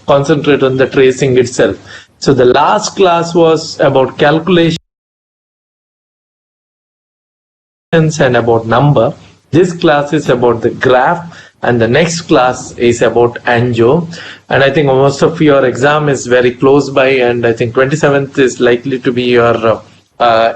concentrate on the tracing itself. So the last class was about calculation and about number. This class is about the graph, and the next class is about angio. And I think most of your exam is very close by, and I think 27th is likely to be your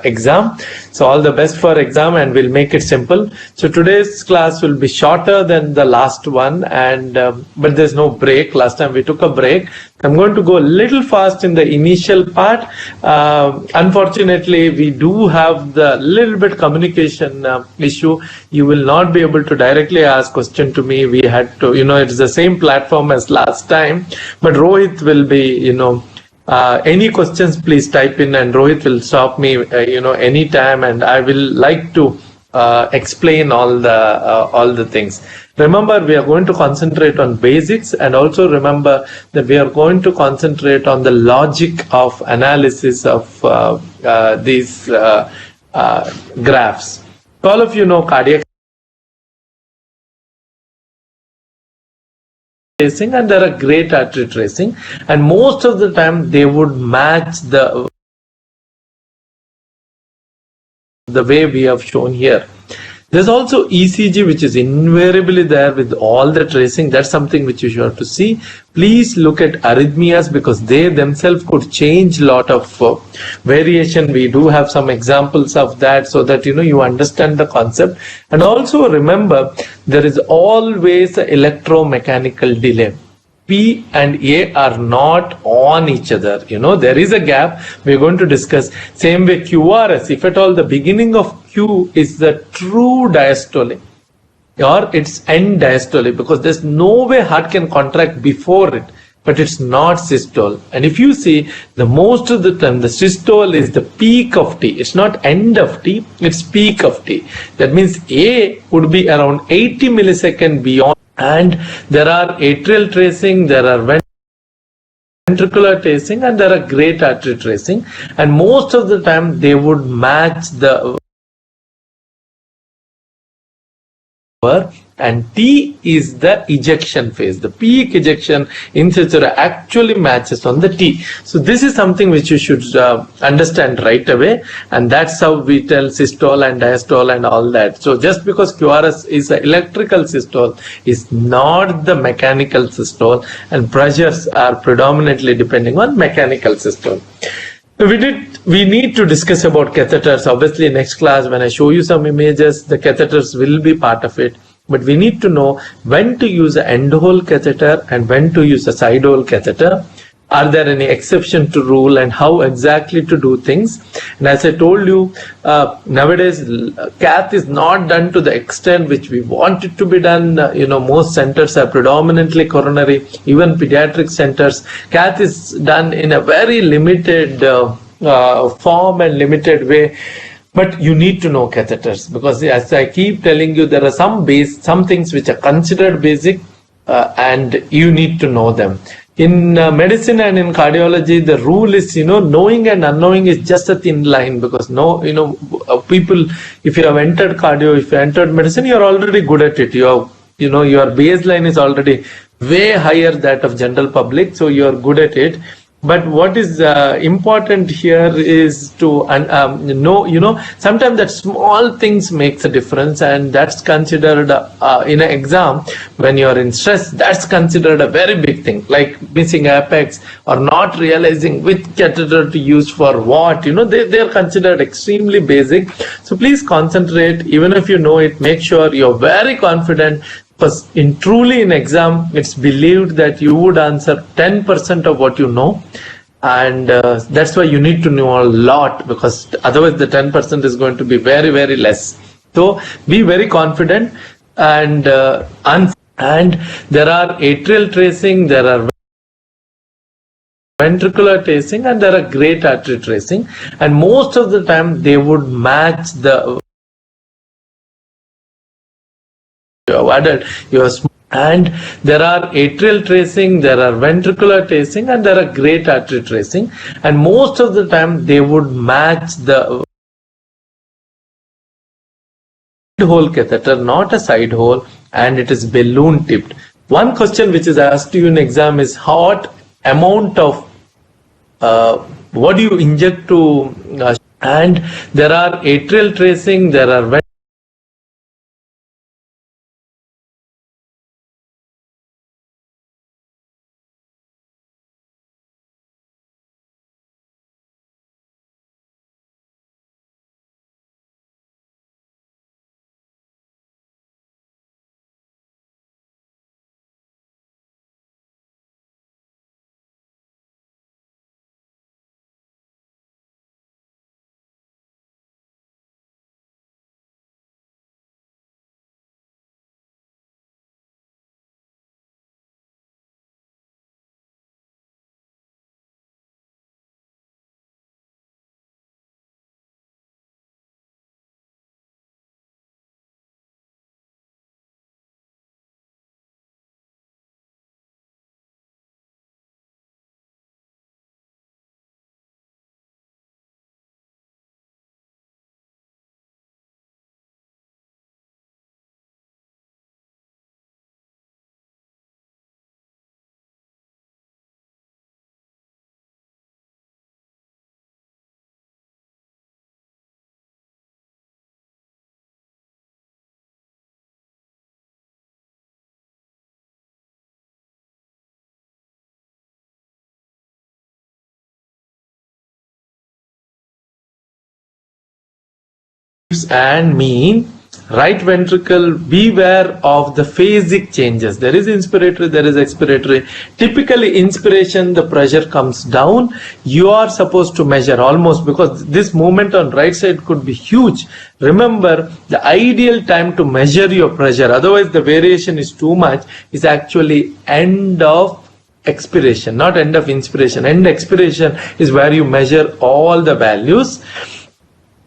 exam. So all the best for exam, and we'll make it simple. So today's class will be shorter than the last one, and but there's no break. Last time we took a break. I'm going to go a little fast in the initial part. Unfortunately, we do have the little bit communication issue. You will not be able to directly ask question to me. We had to, it's the same platform as last time, but Rohit will be, any questions, please type in, and Rohit will stop me, anytime, and I will like to explain all the things. Remember, we are going to concentrate on basics, and also remember that we are going to concentrate on the logic of analysis of these graphs. All of you know cardiac tracing, and there are great artery tracing, and most of the time they would match the way we have shown here. There's also ECG, which is invariably there with all the tracing. That's something which you should have to see. Please look at arrhythmias, because they themselves could change a lot of variation. We do have some examples of that, so that you understand the concept. And also remember, there is always an electromechanical delay. P and A are not on each other. There is a gap. We're going to discuss. Same way QRS, if at all the beginning of Q is the true diastole, or its end diastole, because there's no way heart can contract before it, but it's not systole. And if you see, the most of the time the systole is the peak of T. It's not end of T, it's peak of T. That means A would be around 80 milliseconds beyond. And there are atrial tracing, there are ventricular tracing, and there are great artery tracing, and most of the time they would match the and T is the ejection phase. The peak ejection in Cicera actually matches on the T. So this is something which you should understand right away, and that's how we tell systole and diastole and all that. So just because QRS is an electrical systole is not the mechanical systole, and pressures are predominantly depending on mechanical systole. We need to discuss about catheters. Obviously, next class when I show you some images, the catheters will be part of it. But we need to know when to use an end hole catheter and when to use a side hole catheter. Are there any exception to rule, and how exactly to do things? And as I told you, nowadays cath is not done to the extent which we want it to be done. Most centers are predominantly coronary, even pediatric centers. Cath is done in a very limited form and limited way. But you need to know catheters, because as I keep telling you, there are some things which are considered basic, and you need to know them. In medicine and in cardiology, the rule is, knowing and unknowing is just a thin line, because people, if you have entered cardio, if you entered medicine, you're already good at it. Your baseline is already way higher that of general public, so you're good at it. But what is important here is to know, sometimes that small things makes a difference, and that's considered in an exam when you're in stress, that's considered a very big thing, like missing apex or not realizing which catheter to use for what. They're considered extremely basic. So please concentrate. Even if you know it, make sure you're very confident. Because in exam, it's believed that you would answer 10% of what you know, and that's why you need to know a lot, because otherwise the 10% is going to be very, very less. So be very confident, and there are atrial tracing, there are ventricular tracing, and there are great artery tracing, and most of the time they would match the and there are atrial tracing, there are ventricular tracing, and there are great artery tracing, and most of the time they would match the hole catheter, not a side hole, and it is balloon tipped. One question which is asked to you in exam is, what amount of what you inject to and there are atrial tracing, there are and mean. Right ventricle, beware of the phasic changes. There is inspiratory, there is expiratory. Typically inspiration, the pressure comes down. You are supposed to measure almost, because this movement on right side could be huge. Remember, the ideal time to measure your pressure, otherwise the variation is too much, is actually end of expiration, not end of inspiration. End expiration is where you measure all the values.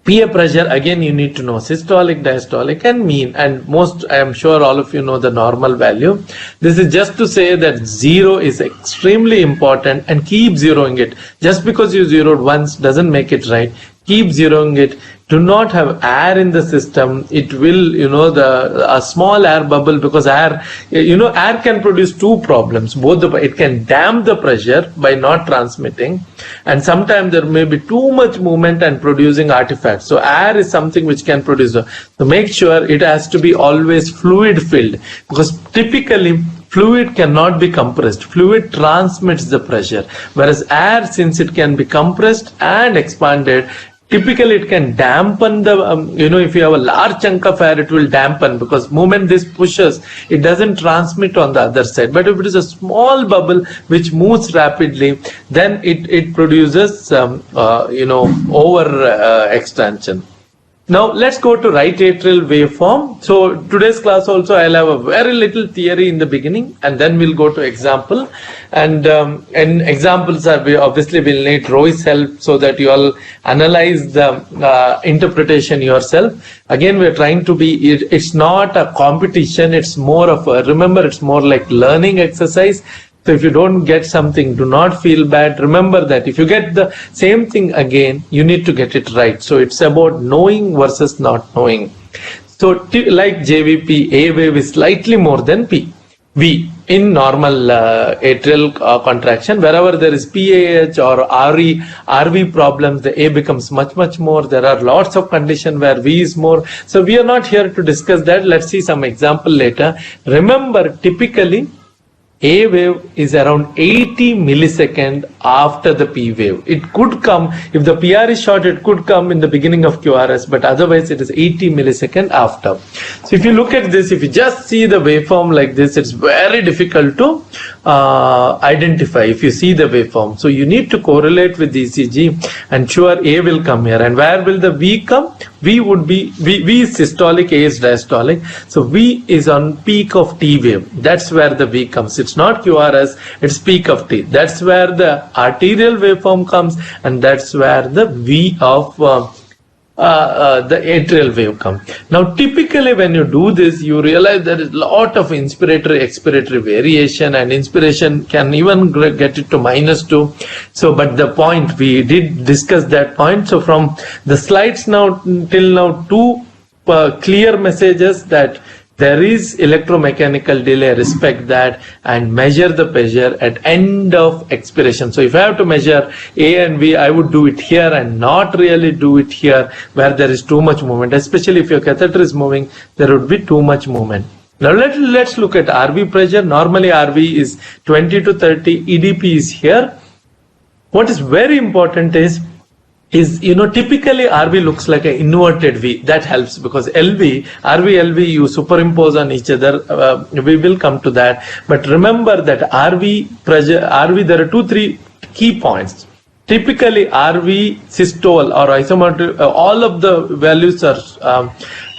PA pressure, again you need to know systolic, diastolic and mean, and most, I am sure all of you know the normal value. This is just to say that zero is extremely important, and keep zeroing it. Just because you zeroed once doesn't make it right. Keep zeroing it. Do not have air in the system. It will, a small air bubble, because air, air can produce two problems. It can damp the pressure by not transmitting, and sometimes there may be too much movement and producing artifacts. So air is something which can produce. So make sure it has to be always fluid filled, because typically fluid cannot be compressed. Fluid transmits the pressure, whereas air, since it can be compressed and expanded, typically it can dampen the, if you have a large chunk of air, it will dampen, because moment this pushes, it doesn't transmit on the other side. But if it is a small bubble which moves rapidly, then it produces, over extension. Now let's go to right atrial waveform. So today's class also I'll have a very little theory in the beginning, and then we'll go to example. And examples are, obviously we'll need Roy's help so that you all analyze the interpretation yourself. Again, we're trying to be, it's not a competition, it's more of a, remember, it's more like learning exercise. So if you don't get something, do not feel bad. Remember that if you get the same thing again, you need to get it right. So it's about knowing versus not knowing. So like JVP, A wave is slightly more than P. V in normal atrial contraction. Wherever there is PAH or RV problems, the A becomes much more. There are lots of conditions where V is more. So we are not here to discuss that. Let's see some example later. Remember, typically A wave is around 80 millisecond after the P wave. It could come, if the PR is short, it could come in the beginning of QRS, but otherwise it is 80 millisecond after. So if you look at this, if you just see the waveform like this, it's very difficult to identify if you see the waveform. So you need to correlate with the ECG, and sure A will come here. And where will the V come? V would be, V is systolic, A is diastolic. So V is on peak of T wave. That's where the V comes. It's not QRS, it's peak of T. That's where the arterial waveform comes, and that's where the V of the atrial wave comes. Now typically when you do this, you realize there is a lot of inspiratory expiratory variation, and inspiration can even get it to -2. So but the point, we did discuss that point. So from the slides now till now, two clear messages that there is electromechanical delay, respect that, and measure the pressure at end of expiration. So if I have to measure A and B, I would do it here and not really do it here where there is too much movement, especially if your catheter is moving, there would be too much movement. Now let's look at RV pressure. Normally RV is 20 to 30, EDP is here. What is very important is typically RV looks like an inverted V. That helps because RV, LV you superimpose on each other. We will come to that. But remember that RV pressure, there are 2-3 key points. Typically RV systole or isometric, all of the values are,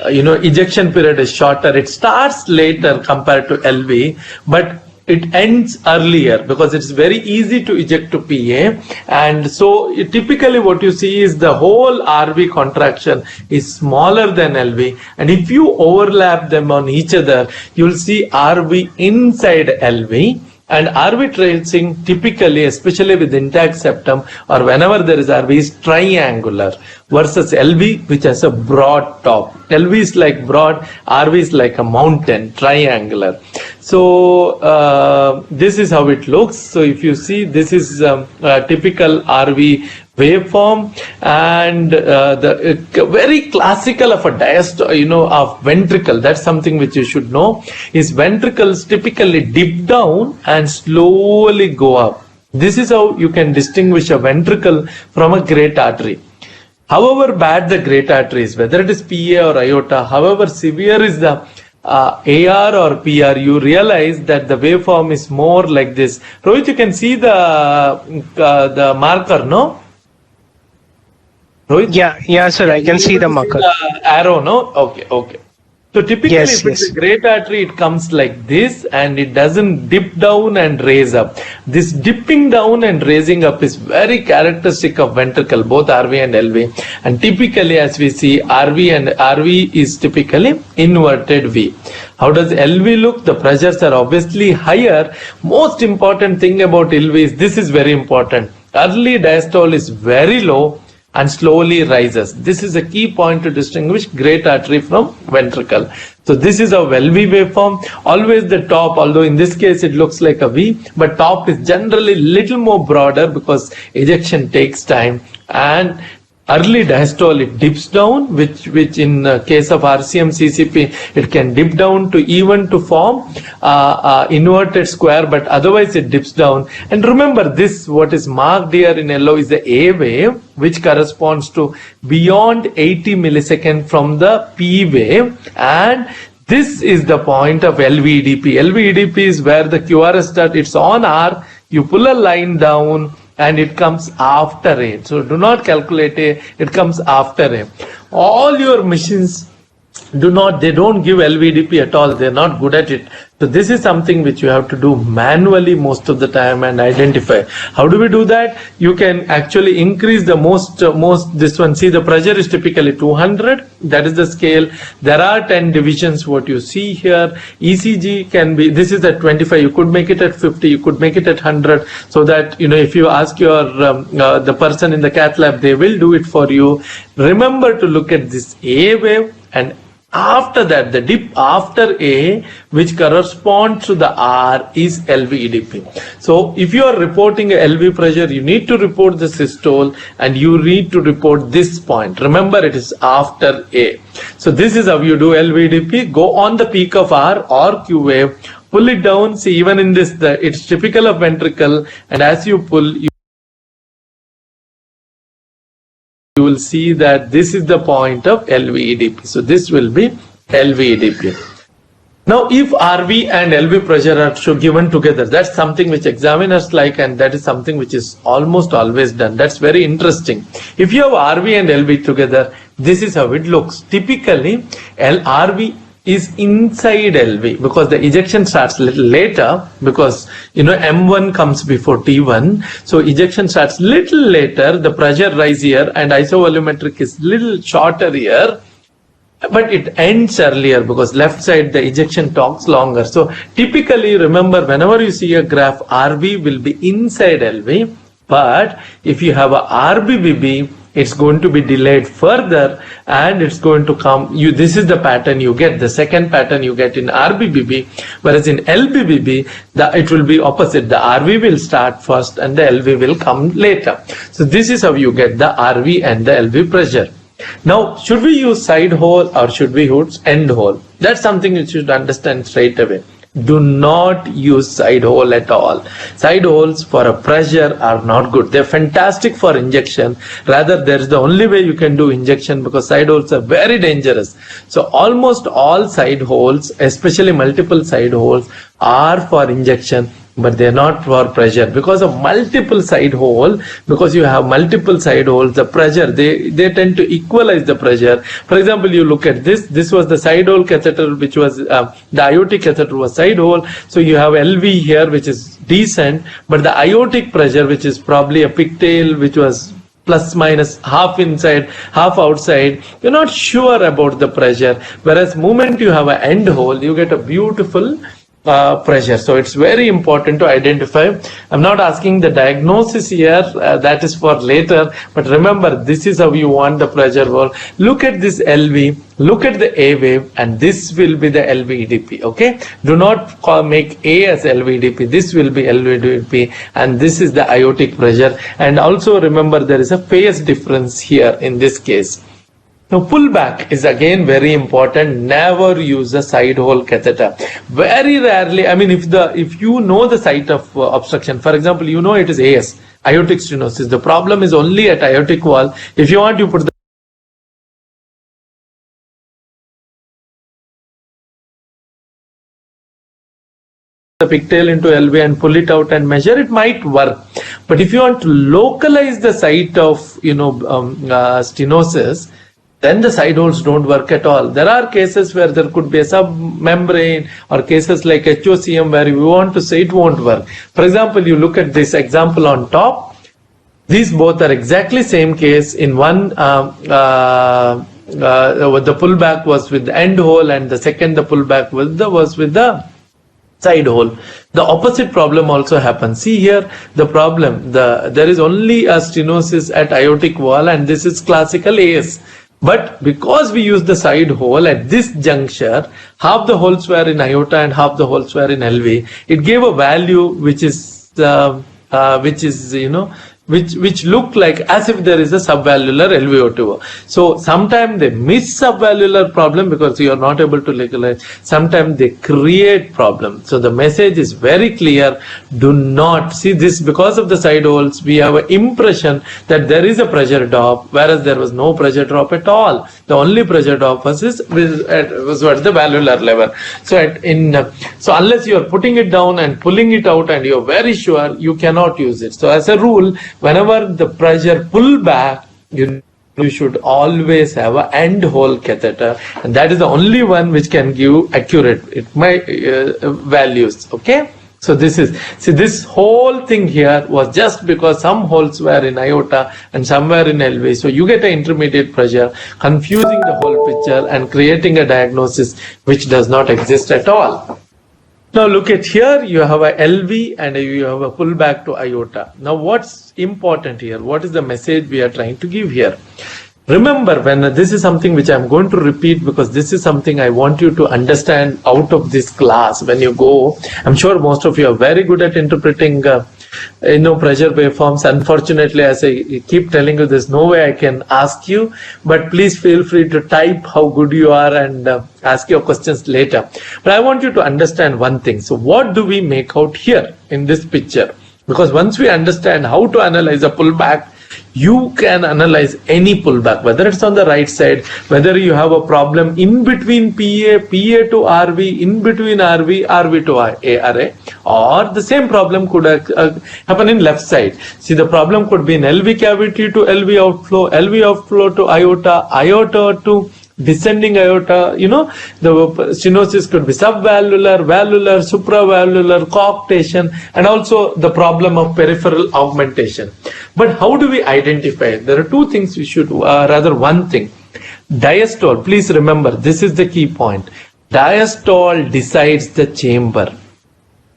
ejection period is shorter. It starts later compared to LV, but it ends earlier because it's very easy to eject to PA. And so typically what you see is the whole RV contraction is smaller than LV. And if you overlap them on each other, you'll see RV inside LV. And RV tracing typically, especially with intact septum or whenever there is RV, is triangular versus LV, which has a broad top. LV is like broad, RV is like a mountain, triangular. So this is how it looks. So if you see, this is a typical RV waveform, and the very classical of a diastole, of ventricle. That's something which you should know. Is ventricles typically dip down and slowly go up. This is how you can distinguish a ventricle from a great artery. However bad the great artery is, whether it is PA or aorta, however severe is the AR or PR, you realize that the waveform is more like this. Rohit, you can see the marker, no? Rohit? Yeah, sir, I can see the marker. The arrow, no? Okay. So typically, if it's a great artery, it comes like this and it doesn't dip down and raise up. This dipping down and raising up is very characteristic of ventricle, both RV and LV. And typically, as we see, RV is typically inverted V. How does LV look? The pressures are obviously higher. Most important thing about LV is, this is very important. Early diastole is very low and slowly rises. This is a key point to distinguish great artery from ventricle. So this is a LV waveform. Always the top, although in this case it looks like a V, but top is generally little more broader because ejection takes time. And early diastole, it dips down, which in case of RCM CCP, it can dip down to even to form inverted square, but otherwise it dips down. And remember this, what is marked here in yellow is the A wave, which corresponds to beyond 80 milliseconds from the P wave. And this is the point of LVEDP. LVEDP is where the QRS starts. It's on R, you pull a line down, and it comes after A. So do not calculate A, it comes after A. All your machines they don't give LVDP at all. They're not good at it. So this is something which you have to do manually most of the time and identify. How do we do that? You can actually increase the most this one. See, the pressure is typically 200. That is the scale. There are 10 divisions, what you see here. ECG can be, this is at 25. You could make it at 50. You could make it at 100. So that, if you ask your the person in the cath lab, they will do it for you. Remember to look at this A wave, and after that, the dip after A, which corresponds to the R, is LVEDP. So if you are reporting a LV pressure, you need to report the systole and you need to report this point. Remember, it is after A. So this is how you do LVEDP. Go on the peak of R or Q wave, pull it down. See, even in this, it's typical of ventricle, and as you pull, you will see that this is the point of LVEDP. So this will be LVEDP. Now, if RV and LV pressure are given together, that's something which examiners like, and that is something which is almost always done. That's very interesting. If you have RV and LV together, this is how it looks. Typically, RV is inside LV because the ejection starts a little later, because M1 comes before T1, so ejection starts little later, the pressure rise here, and isovolumetric is little shorter here, but it ends earlier because left side the ejection talks longer. So typically, remember, whenever you see a graph, RV will be inside LV, but if you have a RBBB, it's going to be delayed further, and it's going to come. This is the pattern you get. The second pattern you get in RBBB, whereas in LBBB, it will be opposite. The RV will start first, and the LV will come later. So this is how you get the RV and the LV pressure. Now, should we use side hole or should we use end hole? That's something you should understand straight away. Do not use side hole at all. Side holes for a pressure are not good. They're fantastic for injection. Rather, there's the only way you can do injection, because side holes are very dangerous. So almost all side holes, especially multiple side holes, are for injection, but they're not for pressure. Because of multiple side hole, because you have multiple side holes, the pressure, they tend to equalize the pressure. For example, you look at this was the side hole catheter, which was the aortic catheter was side hole. So you have LV here, which is decent, but the aortic pressure, which is probably a pigtail, which was plus minus half inside, half outside, you're not sure about the pressure. Whereas moment you have an end hole, you get a beautiful pressure. So it's very important to identify. I'm not asking the diagnosis here, that is for later, but remember, this is how you want the pressure valve. Look at this LV, look at the A wave, and this will be the LVEDP. Okay, do not make A as LVEDP. This will be LVEDP, and this is the aortic pressure. And also remember, there is a phase difference here in this case. Now, pullback is again very important. Never use a side hole catheter. Very rarely, I mean, if you know the site of obstruction, for example, you know it is AS, aortic stenosis. The problem is only at aortic wall. If you want, you put the pigtail into LV and pull it out and measure, it might work. But if you want to localize the site of, stenosis, then the side holes don't work at all. There are cases where there could be a submembrane, or cases like HOCM where you want to say it won't work. For example, you look at this example on top. These both are exactly same case. In one, the pullback was with the end hole, and the second, the pullback was with the side hole. The opposite problem also happens. See here, the problem, there is only a stenosis at aortic wall, and this is classical AS. But because we use the side hole at this juncture, half the holes were in aorta and half the holes were in LV. It gave a value which looked like as if there is a subvalvular LVO2. So sometimes they miss subvalvular problem because you are not able to localize. Sometimes they create problem. So the message is very clear. Do not see this, because of the side holes. We have an impression that there is a pressure drop, whereas there was no pressure drop at all. The only pressure drop was at the valvular level. So so unless you are putting it down and pulling it out and you are very sure, you cannot use it. So as a rule, whenever the pressure pull back, you should always have an end hole catheter, and that is the only one which can give accurate values. Okay, so this whole thing here was just because some holes were in aorta and some were in LV. So you get an intermediate pressure, confusing the whole picture and creating a diagnosis which does not exist at all. Now look at here, you have a LV and you have a pullback to aorta. Now what's important here? What is the message we are trying to give here? Remember, when this is something which I'm going to repeat, because this is something I want you to understand out of this class. When you go, I'm sure most of you are very good at interpreting pressure waveforms. Unfortunately, as I keep telling you, there's no way I can ask you, but please feel free to type how good you are and ask your questions later. But I want you to understand one thing. So what do we make out here in this picture? Because once we understand how to analyze a pullback, you can analyze any pullback, whether it's on the right side, whether you have a problem in between PA to RV, in between RV to ARA, or the same problem could happen in left side. See, the problem could be in LV cavity to LV outflow to aorta to descending aorta. The stenosis could be subvalvular, valvular, supravalvular, coarctation, and also the problem of peripheral augmentation. But how do we identify it? There are two things we should, one thing. Diastole, please remember, this is the key point. Diastole decides the chamber.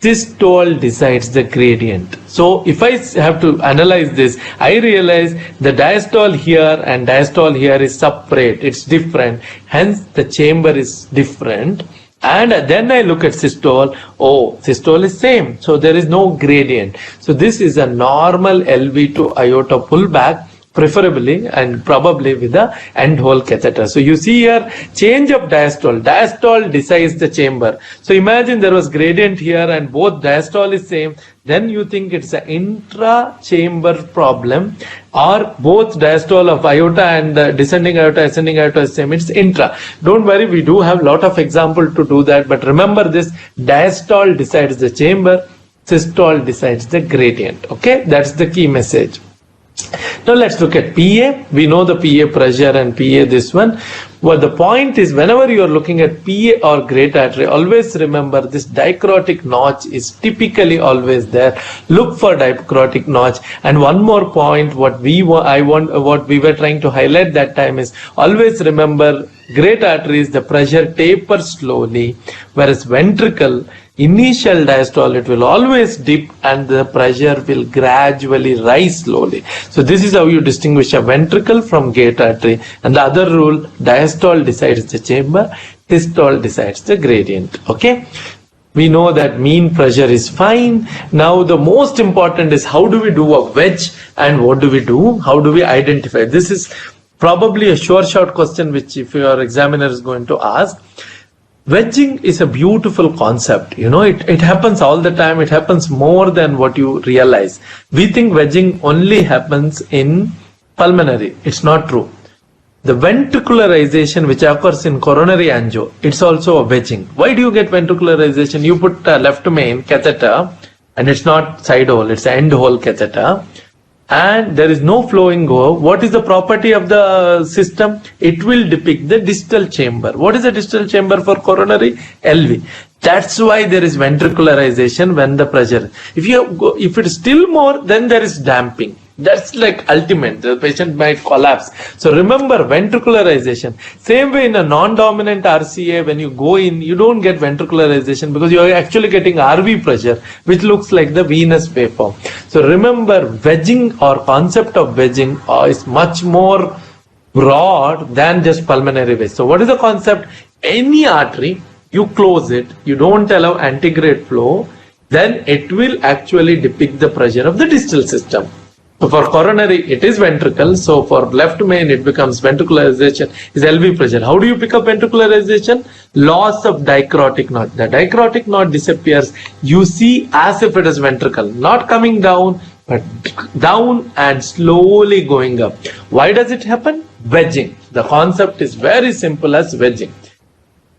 systole decides the gradient. So if I have to analyze this, I realize the diastole here and diastole here is separate. It's different. Hence the chamber is different. And then I look at systole. Oh, systole is same. So there is no gradient. So this is a normal LV to aorta pullback, preferably and probably with the end hole catheter. So you see here change of diastole. Diastole decides the chamber. So imagine there was gradient here and both diastole is same. Then you think it's an intra-chamber problem, or both diastole of aorta and descending aorta, ascending aorta is same. It's intra. Don't worry, we do have lot of example to do that. But remember this, diastole decides the chamber, systole decides the gradient. Okay, that's the key message. Now let's look at PA. We know the PA pressure and PA this one. Well, the point is whenever you are looking at PA or great artery, always remember this dicrotic notch is typically always there. Look for dicrotic notch. And one more point, what we were trying to highlight that time is always remember great arteries, the pressure tapers slowly, whereas ventricle, initial diastole, it will always dip and the pressure will gradually rise slowly. So this is how you distinguish a ventricle from great artery. And the other rule, diastole decides the chamber, systole decides the gradient. Okay. We know that mean pressure is fine. Now the most important is how do we do a wedge and what do we do? How do we identify? This is probably a sure shot question which if your examiner is going to ask. Wedging is a beautiful concept. You know, it happens all the time. It happens more than what you realize. We think wedging only happens in pulmonary. It's not true. The ventricularization which occurs in coronary angio, it's also a wedging. Why do you get ventricularization? You put a left main catheter and it's not side hole, it's end hole catheter. And there is no flowing go. What is the property of the system? It will depict the distal chamber. What is the distal chamber for coronary? LV. That's why there is ventricularization when the pressure. If it is still more, then there is damping. That's like ultimate. The patient might collapse. So remember ventricularization. Same way in a non-dominant RCA, when you go in, you don't get ventricularization because you are actually getting RV pressure, which looks like the venous waveform. So remember, wedging or concept of wedging is much more broad than just pulmonary wedge. So what is the concept? Any artery, you close it, you don't allow antegrade flow, then it will actually depict the pressure of the distal system. So for coronary, it is ventricle. So for left main, it becomes ventricularization is LV pressure. How do you pick up ventricularization? Loss of dicrotic knot. The dicrotic knot disappears. You see as if it is ventricle, not coming down, but down and slowly going up. Why does it happen? Wedging. The concept is very simple as wedging.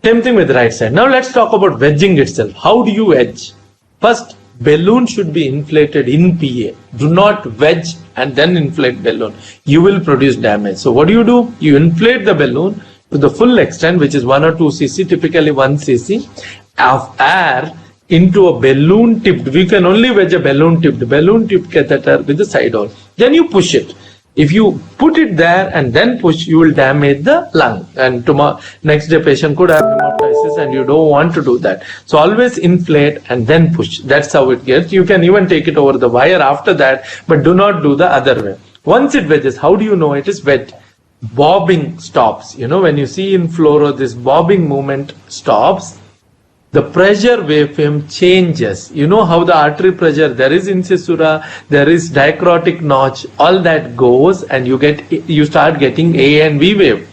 Same thing with the right side. Now let's talk about wedging itself. How do you wedge? First, balloon should be inflated in PA. Do not wedge and then inflate balloon. You will produce damage. So what do? You inflate the balloon to the full extent, which is 1 or 2 cc, typically 1 cc of air into a balloon tipped. We can only wedge a balloon tipped catheter with the side hole. Then you push it. If you put it there and then push, you will damage the lung. And tomorrow, next day patient could have hemoptysis and you don't want to do that. So always inflate and then push. That's how it gets. You can even take it over the wire after that, but do not do the other way. Once it wedges, how do you know it is wet? Bobbing stops. You know, when you see in fluoro, this bobbing movement stops. The pressure waveform changes. You know how the artery pressure, there is incisura, there is dicrotic notch, all that goes and you start getting A and V wave.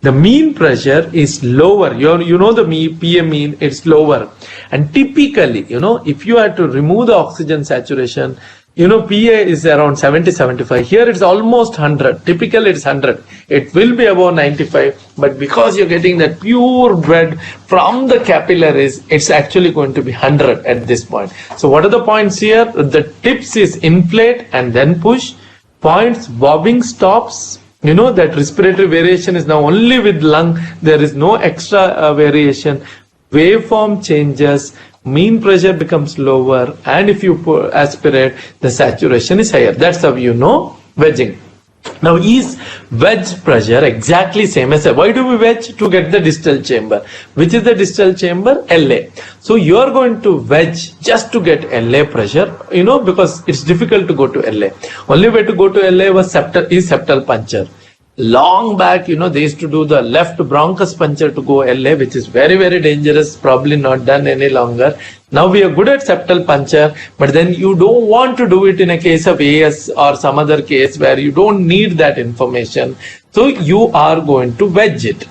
The mean pressure is lower. You know the PA mean, it's lower. And typically, you know, if you are to remove the oxygen saturation, you know, PA is around 70-75. Here it's almost 100. Typically it's 100. It will be above 95. But because you're getting that pure blood from the capillaries, it's actually going to be 100 at this point. So what are the points here? The tips is inflate and then push. Points, bobbing stops. You know that respiratory variation is now only with lung. There is no extra variation. Waveform changes. Mean pressure becomes lower, and if you aspirate, the saturation is higher. That's how you know wedging. Now is wedge pressure exactly same as why do we wedge? To get the distal chamber. Which is the distal chamber? LA. So you are going to wedge just to get LA pressure, because it's difficult to go to LA. Only way to go to LA was septal puncture. Long back, they used to do the left bronchus puncture to go LA, which is very, very dangerous, probably not done any longer. Now we are good at septal puncture, but then you don't want to do it in a case of AS or some other case where you don't need that information. So you are going to wedge it.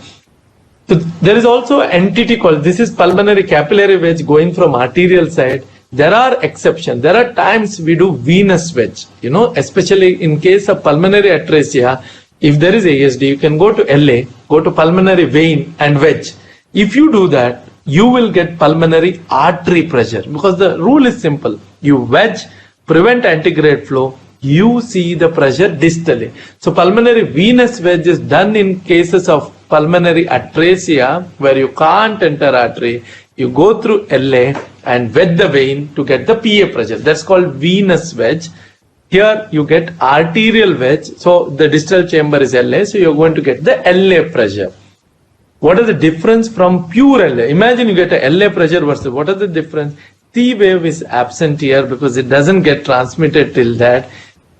So there is also an entity called, this is pulmonary capillary wedge going from arterial side. There are exceptions. There are times we do venous wedge, especially in case of pulmonary atresia. If there is ASD, you can go to LA, go to pulmonary vein and wedge. If you do that, you will get pulmonary artery pressure because the rule is simple. You wedge, prevent antegrade flow, you see the pressure distally. So pulmonary venous wedge is done in cases of pulmonary atresia where you can't enter artery. You go through LA and wedge the vein to get the PA pressure. That's called venous wedge. Here you get arterial wedge, so the distal chamber is LA, so you're going to get the LA pressure. What is the difference from pure LA? Imagine you get a LA pressure versus what is the difference? C wave is absent here because it doesn't get transmitted till that.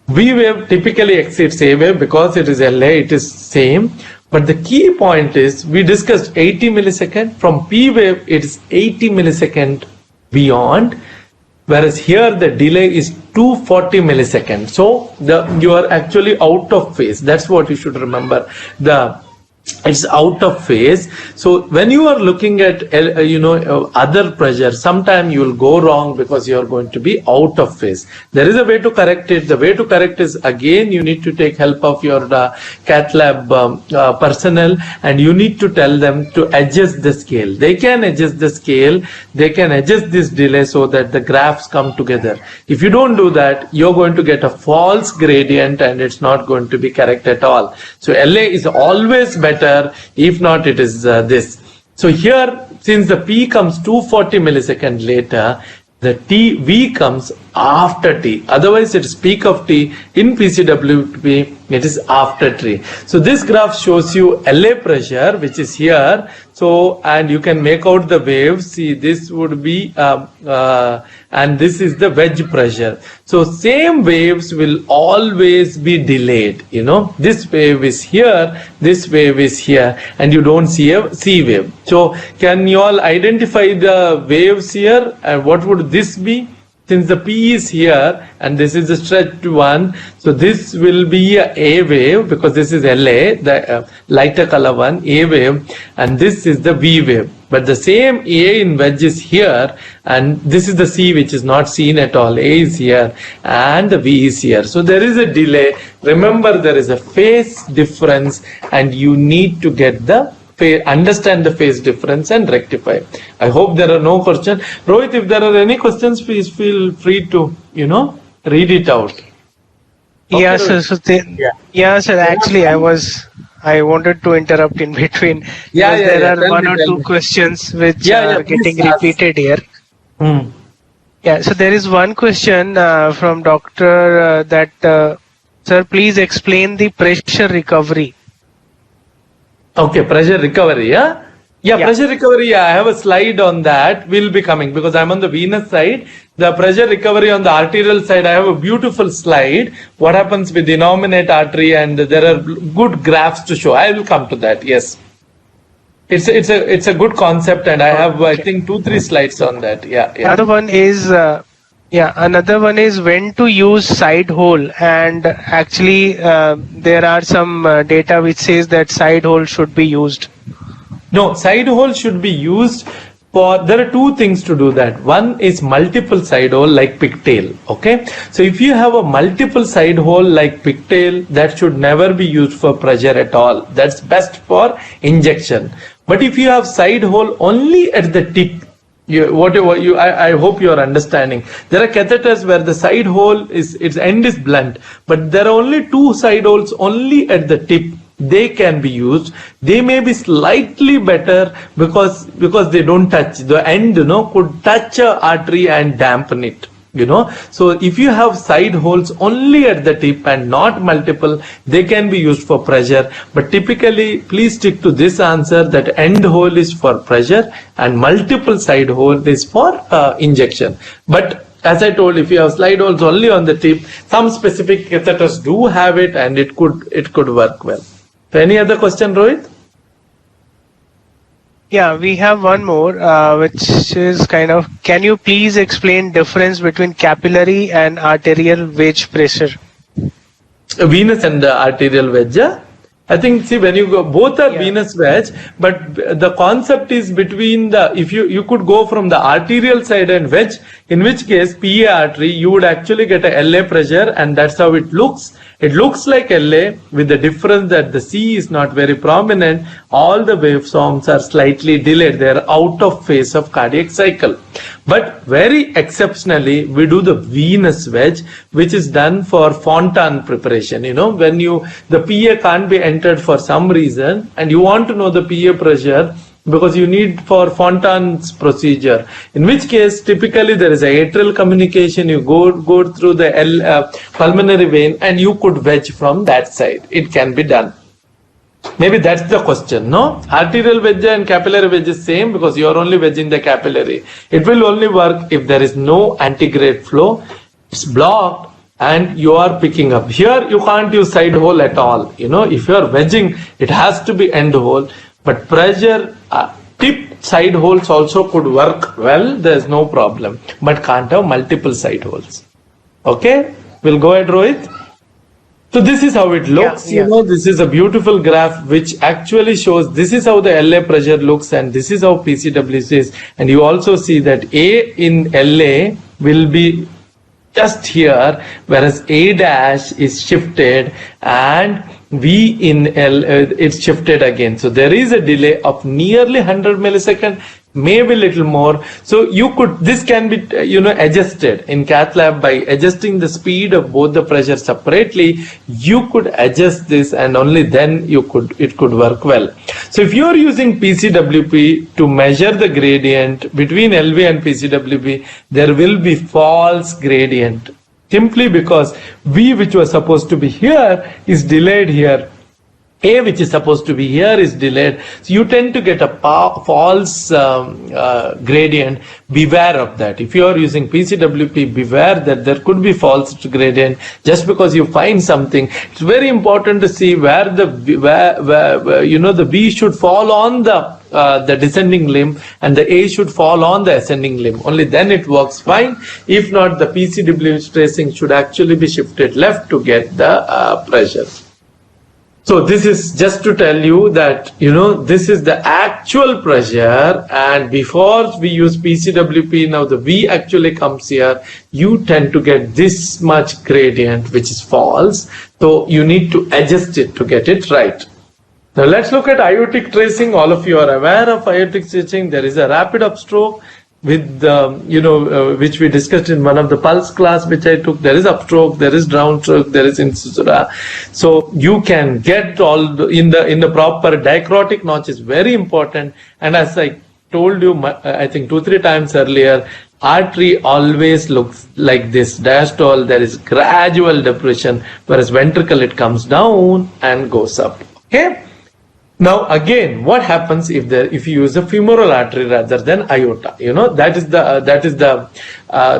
V wave typically exceeds A wave because it is LA, it is same. But the key point is we discussed 80 millisecond. From P wave, it is 80 millisecond beyond. Whereas here the delay is 240 milliseconds. So you are actually out of phase. That's what you should remember. It's out of phase. So when you are looking at other pressure, sometime you will go wrong because you are going to be out of phase. There is a way to correct it. The way to correct is again you need to take help of your cath lab personnel, and you need to tell them to adjust the scale. They can adjust the scale. They can adjust this delay so that the graphs come together. If you don't do that, you're going to get a false gradient and it's not going to be correct at all. So LA is always better. If not, it is this. So here, since the P comes 240 milliseconds later, the V comes after T. Otherwise, it is peak of T. In PCWP, it is after T. So this graph shows you LA pressure, which is here. So, and you can make out the waves. See, this would be, and this is the wedge pressure. So same waves will always be delayed. This wave is here, this wave is here, and you don't see a C wave. So can you all identify the waves here? And what would this be? Since the P is here and this is the stretched one, so this will be a wave because this is LA, the lighter color one, A wave, and this is the V wave. But the same A in wedge is here, and this is the C which is not seen at all. A is here and the V is here. So there is a delay. Remember, there is a phase difference and you need to get understand the phase difference and rectify. I hope there are no questions. Rohit, if there are any questions, please feel free to, read it out. Okay, yeah, sir. So yeah, sir. Actually, I wanted to interrupt in between. There are one or two questions which are getting repeated here. Yeah, so there is one question from doctor sir, please explain the pressure recovery. Okay, pressure recovery, yeah? Yeah, pressure recovery, I have a slide on that. Will be coming because I'm on the venous side. The pressure recovery on the arterial side, I have a beautiful slide. What happens with the innominate artery, and there are good graphs to show. I will come to that, yes. It's a good concept, and I have, I think, 2-3 slides on that. Yeah. Another one is when to use side hole, and actually there are some data which says that side hole should be used. No, side hole should be used there are two things to do that. One is multiple side hole like pigtail. Okay. So if you have a multiple side hole like pigtail, that should never be used for pressure at all. That's best for injection. But if you have side hole only at the tip, I hope you are understanding. There are catheters where the side hole its end is blunt, but there are only two side holes only at the tip. They can be used. They may be slightly better because they don't touch. The end, could touch a artery and dampen it. So if you have side holes only at the tip and not multiple, they can be used for pressure. But typically, please stick to this answer that end hole is for pressure and multiple side hole is for injection. But as I told, if you have slide holes only on the tip, some specific catheters do have it, and it could work well. So any other question, Rohit? Yeah, we have one more, which is kind of, can you please explain difference between capillary and arterial wedge pressure? Venous and arterial wedge. I think, see, when you go, both are venous wedge, but the concept is between if you could go from the arterial side and wedge, in which case PA artery, you would actually get a LA pressure, and that's how it looks. It looks like LA with the difference that the C is not very prominent. All the waveforms are slightly delayed. They are out of phase of cardiac cycle. But very exceptionally, we do the venous wedge, which is done for Fontan preparation. When the PA can't be entered for some reason, and you want to know the PA pressure, because you need for Fontan's procedure, in which case typically there is a atrial communication. You go through the pulmonary vein, and you could wedge from that side. It can be done. Maybe that's the question, no? Arterial wedge and capillary wedge is same, because you are only wedging the capillary. It will only work if there is no antegrade flow. It's blocked and you are picking up. Here you can't use side hole at all. If you are wedging, it has to be end hole. But pressure, tip side holes also could work well. There's no problem. But can't have multiple side holes. Okay? We'll go ahead, Rohit. So this is how it looks. Yeah. This is a beautiful graph which actually shows this is how the LA pressure looks, and this is how PCWC is. And you also see that A in LA will be just here, whereas A dash is shifted and V in L, it's shifted again. So there is a delay of nearly 100 milliseconds, maybe little more. So this can be, adjusted in cath lab by adjusting the speed of both the pressure separately. You could adjust this, and only then it could work well. So if you are using PCWP to measure the gradient between LV and PCWP, there will be false gradient. Simply because V, which was supposed to be here, is delayed here. A, which is supposed to be here, is delayed. So you tend to get a false gradient. Beware of that. If you are using PCWP, beware that there could be false gradient just because you find something. It's very important to see where the B should fall on the descending limb, and the A should fall on the ascending limb. Only then it works fine. If not, the PCWP tracing should actually be shifted left to get the pressure. So this is just to tell you that, this is the actual pressure, and before we use PCWP, now the V actually comes here, you tend to get this much gradient, which is false. So you need to adjust it to get it right. Now let's look at aortic tracing. All of you are aware of aortic tracing. There is a rapid upstroke with which we discussed in one of the pulse class which I took. There is upstroke, there is downstroke, there is incisura. So you can get all in the proper dicrotic notch is very important. And as I told you, I think 2-3 times earlier, artery always looks like this. Diastole, there is gradual depression, whereas ventricle, it comes down and goes up. Okay. Now again, what happens if you use a femoral artery rather than aorta?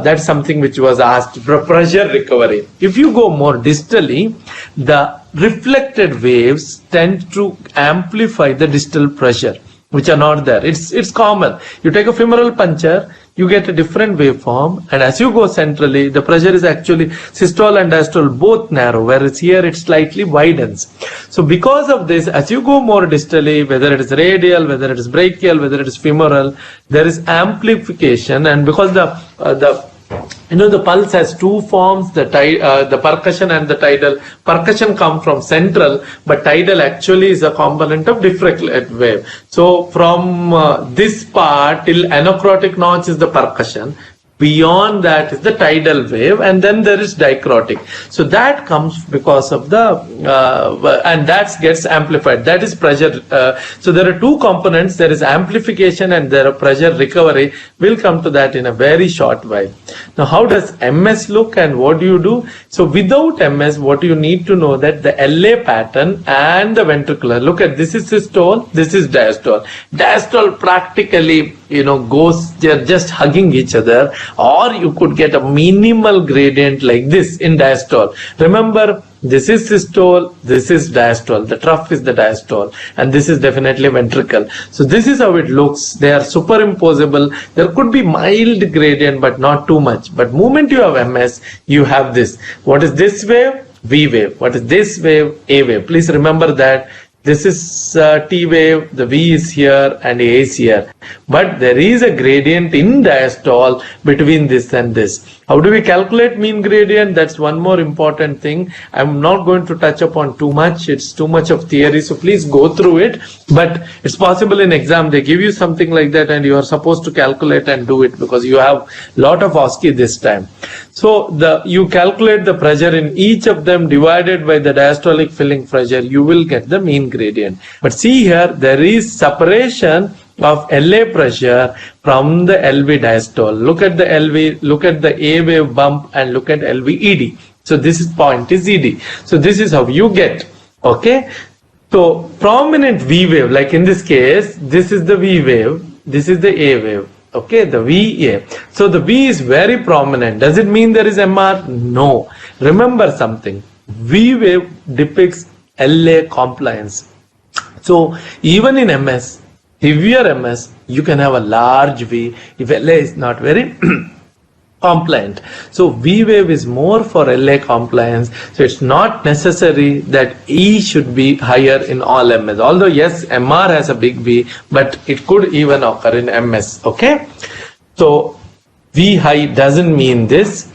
That's something which was asked for pressure recovery. If you go more distally, the reflected waves tend to amplify the distal pressure, which are not there. It's common. You take a femoral puncture, you get a different waveform, and as you go centrally, the pressure is actually systole and diastole both narrow, whereas here it slightly widens. So because of this, as you go more distally, whether it is radial, whether it is brachial, whether it is femoral, there is amplification. And because the pulse has two forms, the percussion and the tidal. Percussion come from central, but tidal actually is a component of deflected wave. So from this part till anacrotic notch is the percussion. Beyond that is the tidal wave, and then there is dicrotic. So that comes because of the and that gets amplified. That is pressure. So there are two components. There is amplification and there are pressure recovery. We'll come to that in a very short while. Now, how does MS look and what do you do? So without MS, what you need to know that the LA pattern and the ventricular. Look at this is systole. This is diastole. Diastole practically goes, they're just hugging each other, or you could get a minimal gradient like this in diastole. Remember, this is systole, this is diastole, the trough is the diastole, and this is definitely ventricle. So this is how it looks. They are superimposable. There could be mild gradient, but not too much. But moment you have MS, you have this. What is this wave? V wave. What is this wave? A wave. Please remember that. This is T wave, the V is here and A is here. But there is a gradient in diastole between this and this. How do we calculate mean gradient? That's one more important thing. I'm not going to touch upon too much. It's too much of theory. So please go through it. But it's possible in exam they give you something like that and you are supposed to calculate and do it because you have lot of OSCE this time. So you calculate the pressure in each of them divided by the diastolic filling pressure. You will get the mean gradient. But see here, there is separation of LA pressure from the LV diastole. Look at the LV, look at the A wave bump and look at LV ED. So this point is ED. So this is how you get. Okay. So prominent V wave, like in this case, this is the V wave, this is the A wave. Okay, the VA. So the V is very prominent. Does it mean there is MR? No. Remember something. V wave depicts LA compliance. So even in MS, severe MS, you can have a large V if LA is not very compliant. So V wave is more for LA compliance. So it's not necessary that E should be higher in all MS. Although yes, MR has a big V, but it could even occur in MS. Okay. So V high doesn't mean this.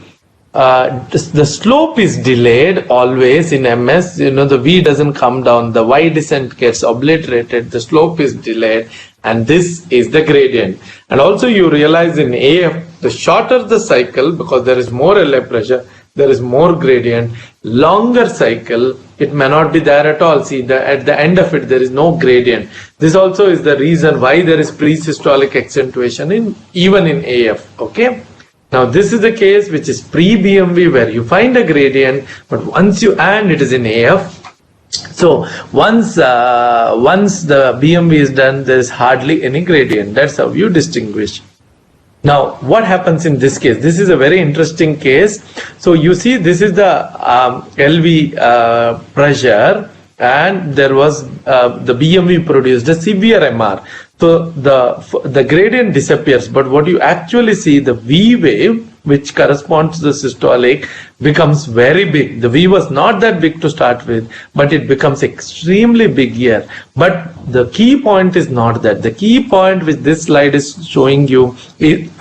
The slope is delayed always in MS. The V doesn't come down. The Y descent gets obliterated. The slope is delayed. And this is the gradient. And also you realize in AF, the shorter the cycle, because there is more LA pressure, there is more gradient. Longer cycle, it may not be there at all. See, at the end of it, there is no gradient. This also is the reason why there is pre-systolic accentuation even in AF. Okay. Now this is the case which is pre-BMV where you find a gradient, but once you and it is in AF. So once the BMV is done, there is hardly any gradient. That's how you distinguish. Now what happens in this case? This is a very interesting case. So you see, this is the LV pressure, and there was the BMV produced a severe MR. So the gradient disappears, but what you actually see, the V wave, which corresponds to the systolic, becomes very big. The V was not that big to start with, but it becomes extremely big here. But the key point is not that. The key point which this slide is showing you is,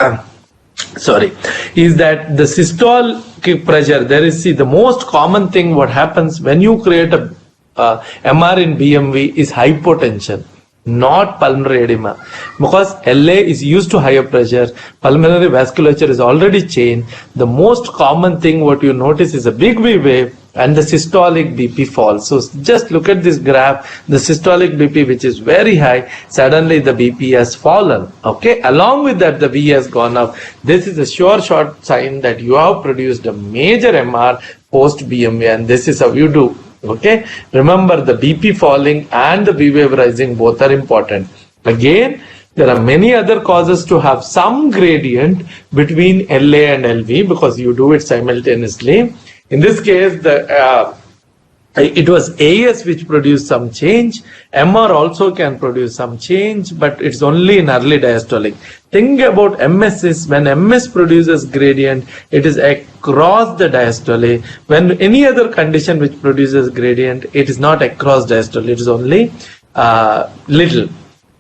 is that the systolic pressure, there is, see, the most common thing what happens when you create a MR in BMV is hypotension, not pulmonary edema, because LA is used to higher pressure. Pulmonary vasculature is already changed. The most common thing what you notice is a big V wave and the systolic BP falls. So just look at this graph, the systolic BP which is very high, suddenly the BP has fallen. Okay, along with that the V has gone up. This is a sure short sign that you have produced a major MR post BMV, and this is how you do. Okay, remember the BP falling and the V wave rising both are important. Again, there are many other causes to have some gradient between LA and LV because you do it simultaneously. In this case, it was AS which produced some change. MR also can produce some change, but it's only in early diastolic. Thing about MS is when MS produces gradient, it is across the diastole. When any other condition which produces gradient, it is not across diastole. It is only little.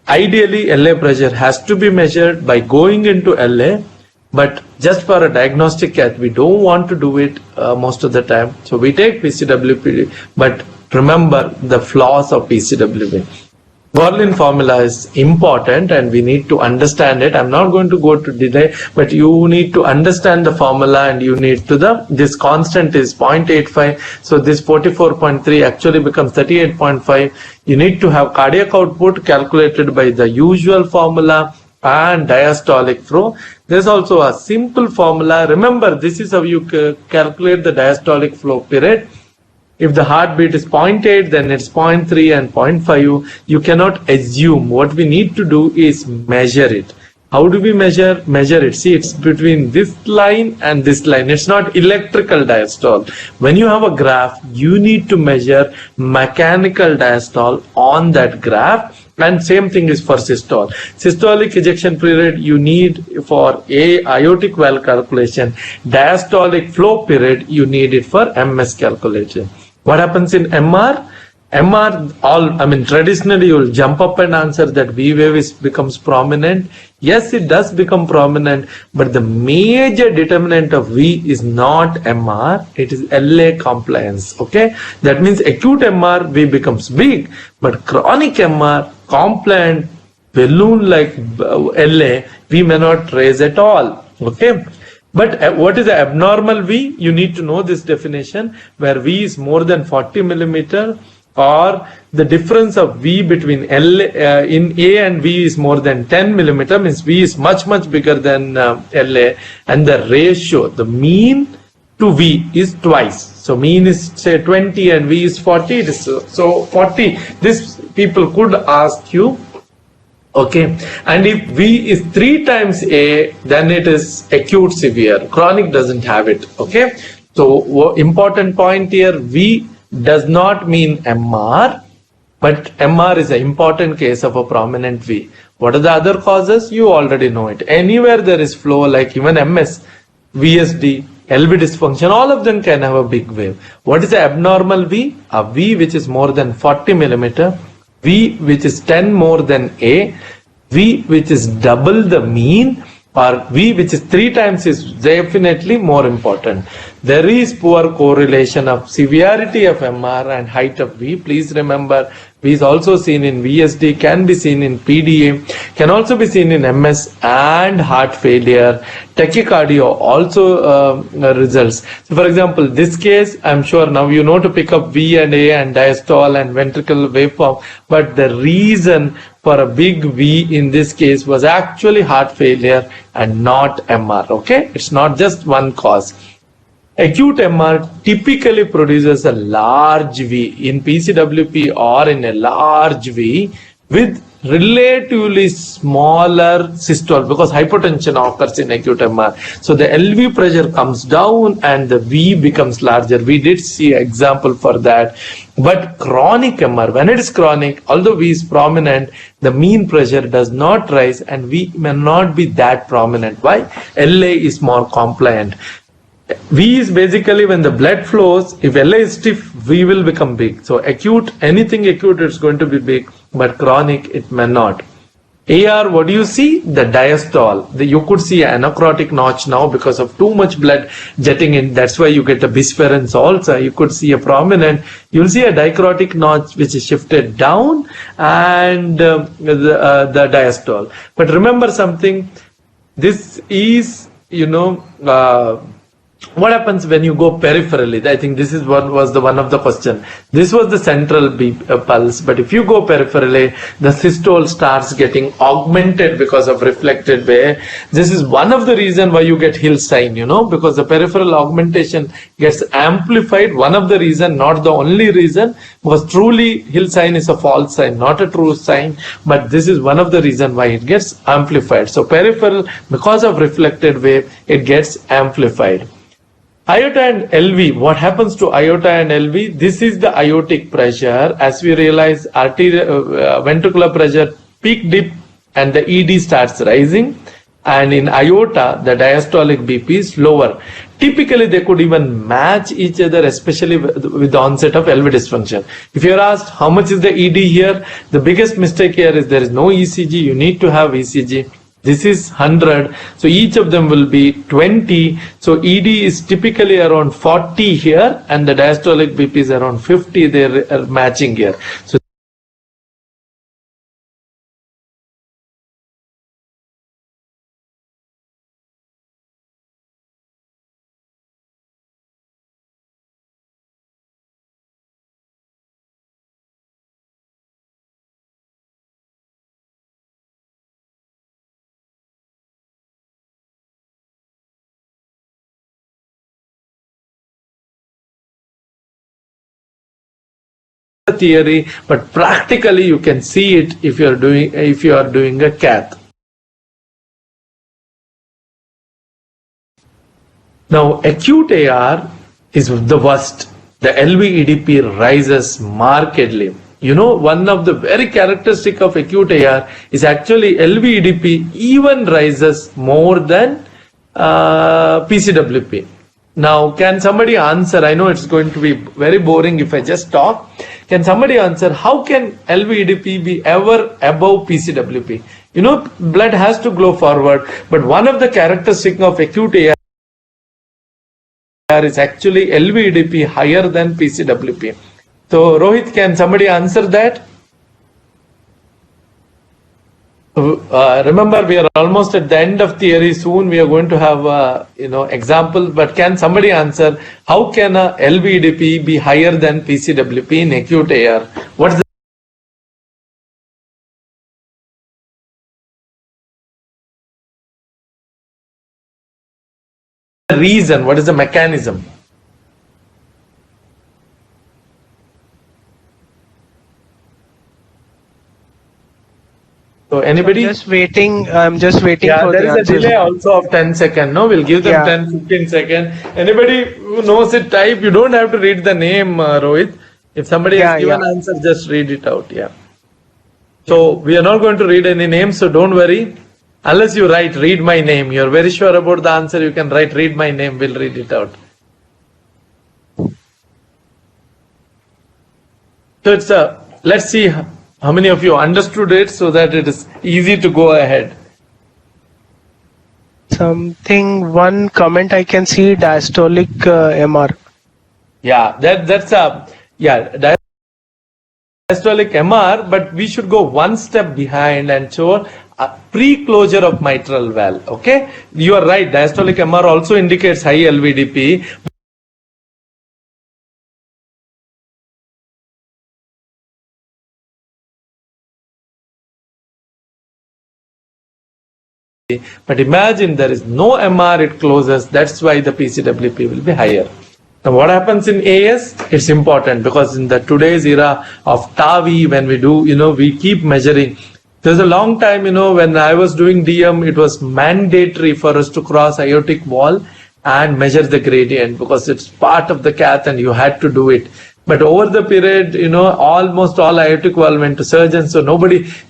Ideally, LA pressure has to be measured by going into LA, but just for a diagnostic cat, we don't want to do it most of the time. So we take PCWP, but remember the flaws of PCWP. Gorlin formula is important and we need to understand it. I'm not going to go to delay, but you need to understand the formula and you need to this constant is 0.85. So this 44.3 actually becomes 38.5. You need to have cardiac output calculated by the usual formula and diastolic flow. There's also a simple formula. Remember, this is how you calculate the diastolic flow period. If the heartbeat is 0.8, then it's 0.3 and 0.5. You cannot assume. What we need to do is measure it. How do we measure? Measure it. See, it's between this line and this line. It's not electrical diastole. When you have a graph, you need to measure mechanical diastole on that graph. And same thing is for systole. Systolic ejection period you need for aortic valve calculation. Diastolic flow period you need it for MS calculation. What happens in MR? Traditionally you will jump up and answer that V wave becomes prominent. Yes, it does become prominent, but the major determinant of V is not MR, it is LA compliance. Okay, that means acute MR V becomes big, but chronic MR compliant balloon like LA V may not raise at all. Okay. But what is the abnormal V? You need to know this definition where V is more than 40 millimeter or the difference of V between in A and V is more than 10 millimeter, means V is much bigger than LA, and the ratio, the mean to V is twice. So mean is say 20 and V is 40. It is so 40. This people could ask you. Okay, and if V is 3 times A, then it is acute severe. Chronic doesn't have it. Okay, so important point here, V does not mean MR, but MR is an important case of a prominent V. What are the other causes? You already know it. Anywhere there is flow, like even MS, VSD, LV dysfunction, all of them can have a big wave. What is the abnormal V? A V which is more than 40 millimeter. V which is 10 more than A, V which is double the mean, or V which is 3 times is definitely more important. There is poor correlation of severity of MR and height of V. Please remember, V is also seen in VSD, can be seen in PDA, can also be seen in MS and heart failure. Tachycardia also results. So for example, this case, I'm sure now you know to pick up V and A and diastole and ventricular waveform, but the reason for a big V in this case was actually heart failure and not MR. Okay, it's not just one cause. Acute MR typically produces a large V in PCWP or in a large V with relatively smaller systole because hypotension occurs in acute MR. So the LV pressure comes down and the V becomes larger. We did see an example for that. But chronic MR, when it is chronic, although V is prominent, the mean pressure does not rise and V may not be that prominent. Why? LA is more compliant. V is basically when the blood flows, if LA is stiff, V will become big. So acute, anything acute is going to be big, but chronic it may not. AR, what do you see? The diastole. You could see an anacrotic notch now because of too much blood jetting in. That's why you get a bisference also. You could see a prominent. You'll see a dicrotic notch which is shifted down and the diastole. But remember something. This is, what happens when you go peripherally? I think this is what was one of the question. This was the central pulse, but if you go peripherally, the systole starts getting augmented because of reflected wave. This is one of the reason why you get Hill sign, because the peripheral augmentation gets amplified. One of the reason, not the only reason, because truly Hill sign is a false sign, not a true sign, but this is one of the reason why it gets amplified. So peripheral, because of reflected wave, it gets amplified. Aorta and LV, what happens to aorta and LV? This is the aortic pressure. As we realize, ventricular pressure peak dip and the ED starts rising. And in aorta, the diastolic BP is lower. Typically, they could even match each other, especially with the onset of LV dysfunction. If you're asked how much is the ED here, the biggest mistake here is there is no ECG. You need to have ECG. This is 100, so each of them will be 20. So ED is typically around 40 here and the diastolic BP is around 50. They are matching here. So theory, but practically you can see it if you are doing a cath. Now, acute AR is the worst. The LV-EDP rises markedly. You know, one of the very characteristic of acute AR is actually LV-EDP even rises more than PCWP. Now, can somebody answer? I know it's going to be very boring if I just talk. Can somebody answer how can LV-EDP be ever above PCWP? You know, blood has to flow forward, but one of the characteristics of acute AR is actually LV-EDP higher than PCWP. So, Rohit, can somebody answer that? Remember, we are almost at the end of theory. Soon we are going to have example. But can somebody answer how can a LV-EDP be higher than PCWP in acute AR? What's the reason? What is the mechanism? So anybody? I'm just waiting for there the is answers. a delay also of 10 seconds. No, we'll give them 10-15 seconds. Anybody who knows it, type. You don't have to read the name, Rohit. If somebody has given answer, just read it out. Yeah. So we are not going to read any names, so don't worry. Unless you write, read my name. You're very sure about the answer, you can write, read my name. We'll read it out. So it's let's see how many of you understood it so that it is easy to go ahead. One comment I can see, diastolic MR. Yeah, that's diastolic MR, but we should go one step behind and show a pre-closure of mitral valve. Okay, you are right. Diastolic MR also indicates high LVDP. But imagine there is no MR, it closes. That's why the PCWP will be higher. Now, what happens in AS? It's important because in the today's era of TAVI, when we do, we keep measuring. There's a long time, when I was doing DM, it was mandatory for us to cross aortic wall and measure the gradient because it's part of the cath and you had to do it. But over the period, almost all aortic valve went to surgeons. So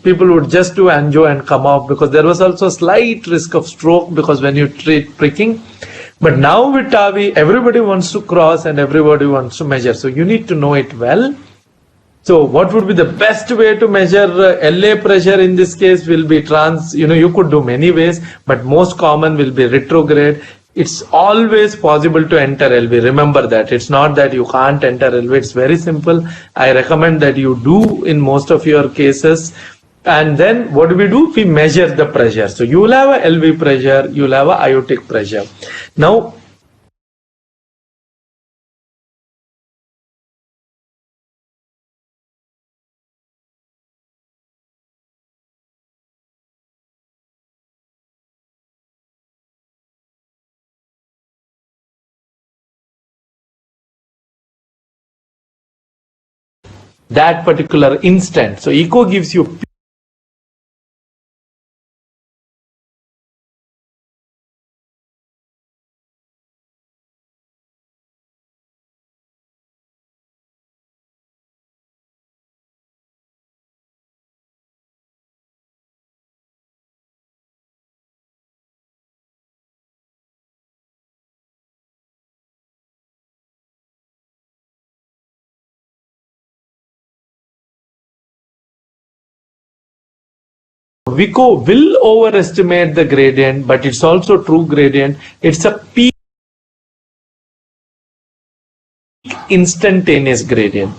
people would just do angio and come off because there was also a slight risk of stroke because when you treat pricking. But now with TAVI, everybody wants to cross and everybody wants to measure. So you need to know it well. So what would be the best way to measure LA pressure in this case will be you could do many ways, but most common will be retrograde. It's always possible to enter LV. Remember that. It's not that you can't enter LV. It's very simple. I recommend that you do in most of your cases. And then what do? We measure the pressure. So you will have a LV pressure, you will have a aortic pressure. Now, that particular instant. So echo gives you Vico will overestimate the gradient, but it's also true gradient. It's a peak instantaneous gradient.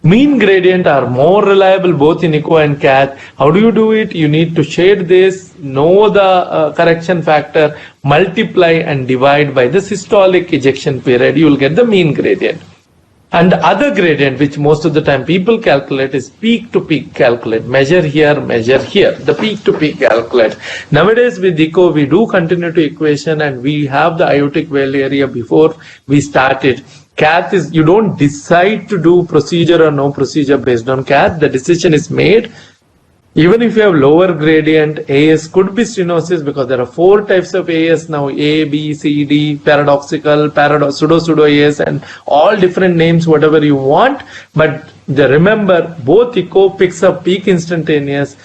Mean gradient are more reliable both in echo and cath. How do you do it? You need to shade this, know the correction factor, multiply and divide by the systolic ejection period. You will get the mean gradient. And the other gradient, which most of the time people calculate, is peak to peak calculate. Measure here, the peak to peak calculate. Nowadays with echo, we do continuity equation and we have the aortic valve area before we start it. Cath is, you don't decide to do procedure or no procedure based on Cath. The decision is made. Even if you have lower gradient, AS could be stenosis because there are 4 types of AS now, A, B, C, D, paradoxical, pseudo AS, and all different names, whatever you want. But remember, both echo picks up peak instantaneous.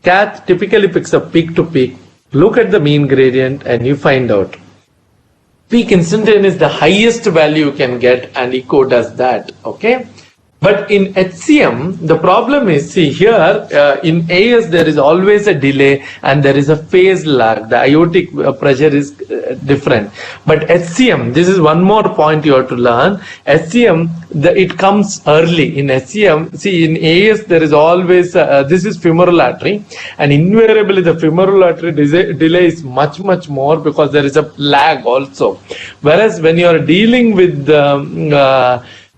Cath typically picks up peak to peak. Look at the mean gradient and you find out. Peak instantaneous is the highest value you can get, and echo does that, okay? But in HCM, the problem is, see here, in AS, there is always a delay and there is a phase lag. The aortic pressure is different. But HCM, this is one more point you have to learn. HCM, it comes early. In HCM, see, in AS, there is always, this is femoral artery, and invariably the femoral artery delay is much, much more because there is a lag also. Whereas when you are dealing with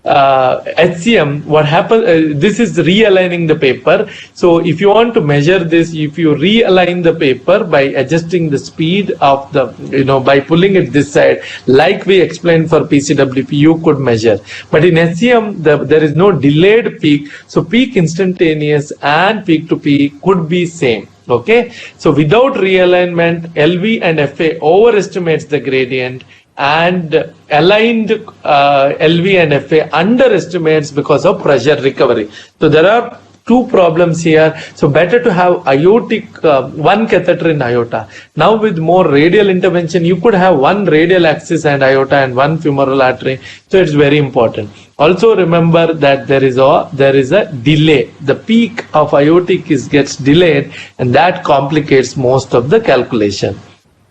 HCM, what happens, this is realigning the paper. So if you want to measure this, if you realign the paper by adjusting the speed of the, by pulling it this side, like we explained for PCWP, you could measure. But in HCM, there is no delayed peak. So peak instantaneous and peak to peak could be same. Okay. So without realignment, LV and FA overestimates the gradient, and aligned LV and FA underestimates because of pressure recovery. So there are 2 problems here. So better to have aortic, one catheter in aorta. Now with more radial intervention, you could have one radial axis and aorta and one femoral artery. So it's very important. Also remember that there is a delay. The peak of aortic gets delayed, and that complicates most of the calculation.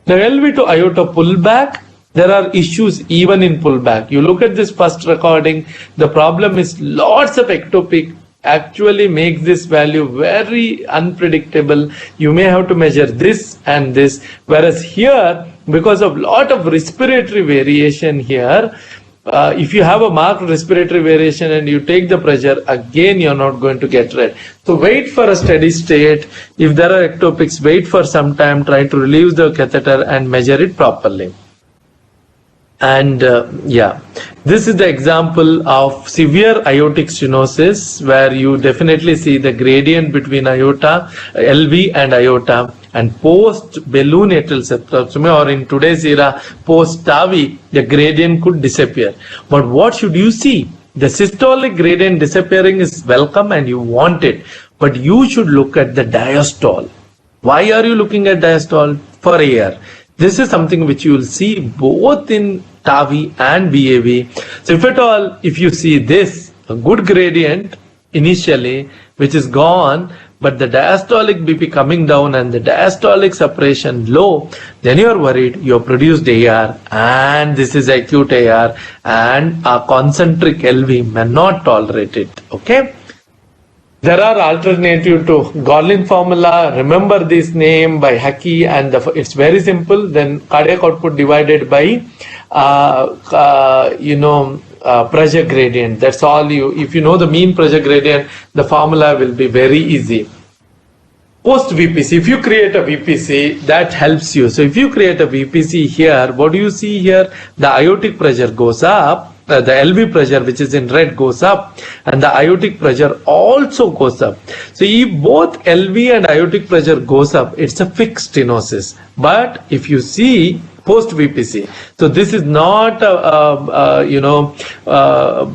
Now LV to aorta pullback, there are issues even in pullback. You look at this first recording, the problem is lots of ectopic actually makes this value very unpredictable. You may have to measure this and this. Whereas here, because of lot of respiratory variation here, if you have a marked respiratory variation and you take the pressure, again you're not going to get right. So wait for a steady state. If there are ectopics, wait for some time, try to relieve the catheter and measure it properly. And this is the example of severe aortic stenosis, where you definitely see the gradient between aorta, LV and aorta, and post balloon atrial septicemia, or in today's era, post TAVI, the gradient could disappear. But what should you see? The systolic gradient disappearing is welcome and you want it, but you should look at the diastole. Why are you looking at diastole? For AR. This is something which you will see both in TAVI and BAV. So if at all, if you see this, a good gradient initially, which is gone, but the diastolic BP coming down and the diastolic separation low, then you are worried you have produced AR, and this is acute AR, and a concentric LV may not tolerate it. Okay. There are alternatives to Gorlin formula. Remember this name by Hackey, and it's very simple. Then cardiac output divided by pressure gradient. That's all if you know the mean pressure gradient, the formula will be very easy. Post VPC, if you create a VPC, that helps you. So if you create a VPC here, what do you see here? The aortic pressure goes up. The LV pressure, which is in red, goes up, and the aortic pressure also goes up. So if both LV and aortic pressure goes up, it's a fixed stenosis. But if you see post VPC, so this is not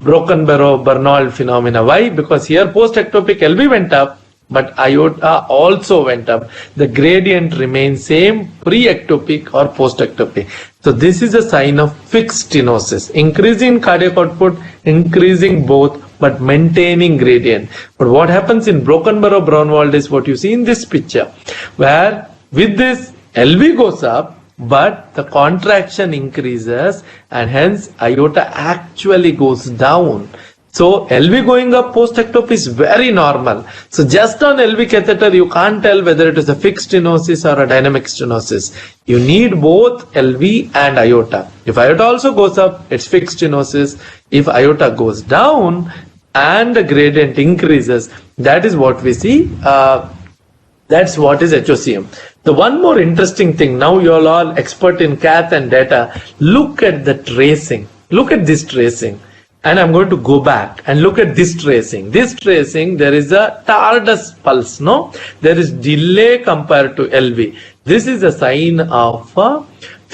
broken barrow Bernold phenomena. Why? Because here post ectopic LV went up, but aorta also went up. The gradient remains same pre-ectopic or post-ectopic. So this is a sign of fixed stenosis, increasing cardiac output, increasing both, but maintaining gradient. But what happens in broken barrow Braunwald is what you see in this picture, where with this LV goes up, but the contraction increases, and hence aorta actually goes down. So LV going up post-ectopic is very normal. So just on LV catheter, you can't tell whether it is a fixed stenosis or a dynamic stenosis. You need both LV and aorta. If aorta also goes up, it's fixed stenosis. If aorta goes down and the gradient increases, that is what we see. That's what is HOCM. The one more interesting thing, now you're all expert in cath and data, look at the tracing. Look at this tracing. and I'm going to go back and look at this tracing. This tracing, there is a tardus pulse, no? There is delay compared to LV. This is a sign of a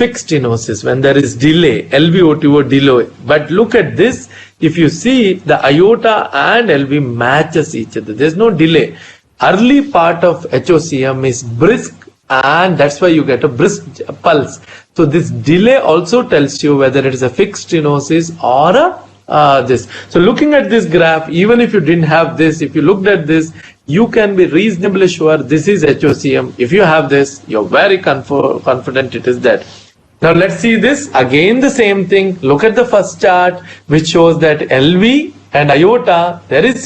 fixed stenosis when there is delay, LVOTO delay. But look at this, if you see the aorta and LV matches each other. There's no delay. Early part of HOCM is brisk, and that's why you get a brisk pulse. So this delay also tells you whether it is a fixed stenosis or a this. So looking at this graph, even if you didn't have this, if you looked at this, you can be reasonably sure this is HOCM. If you have this, you're very confident it is that. Now let's see this again, the same thing. Look at the first chart, which shows that LV and aorta, there is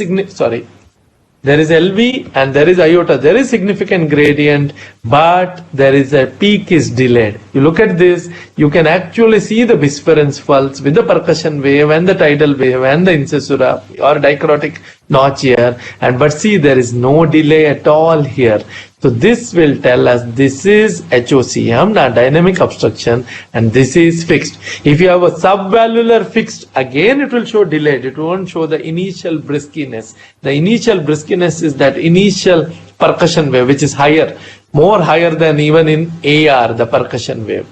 there is LV and there is aorta, there is significant gradient, but there is a peak is delayed. You look at this, you can actually see the bisference pulse with the percussion wave and the tidal wave and the incisura or dicrotic notch here, and but see there is no delay at all here. So this will tell us this is HOCM, not dynamic obstruction, and this is fixed. If you have a subvalvular fixed, again it will show delayed. It won't show the initial briskiness. The initial briskiness is that initial percussion wave, which is higher, more higher than even in AR, the percussion wave.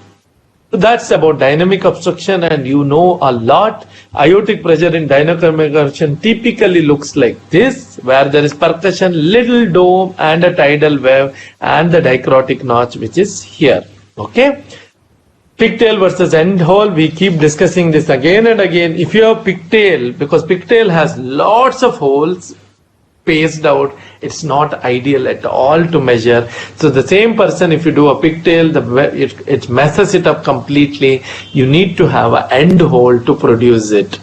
So that's about dynamic obstruction, and you know a lot. Aortic pressure in dynamic obstruction typically looks like this, where there is percussion, little dome and a tidal wave and the dicrotic notch, which is here. Okay. Pigtail versus end hole, we keep discussing this again and again. If you have pigtail, because pigtail has lots of holes spaced out, it's not ideal at all to measure. So the same person, if you do a pigtail, it messes it up completely. You need to have an end hole to produce it.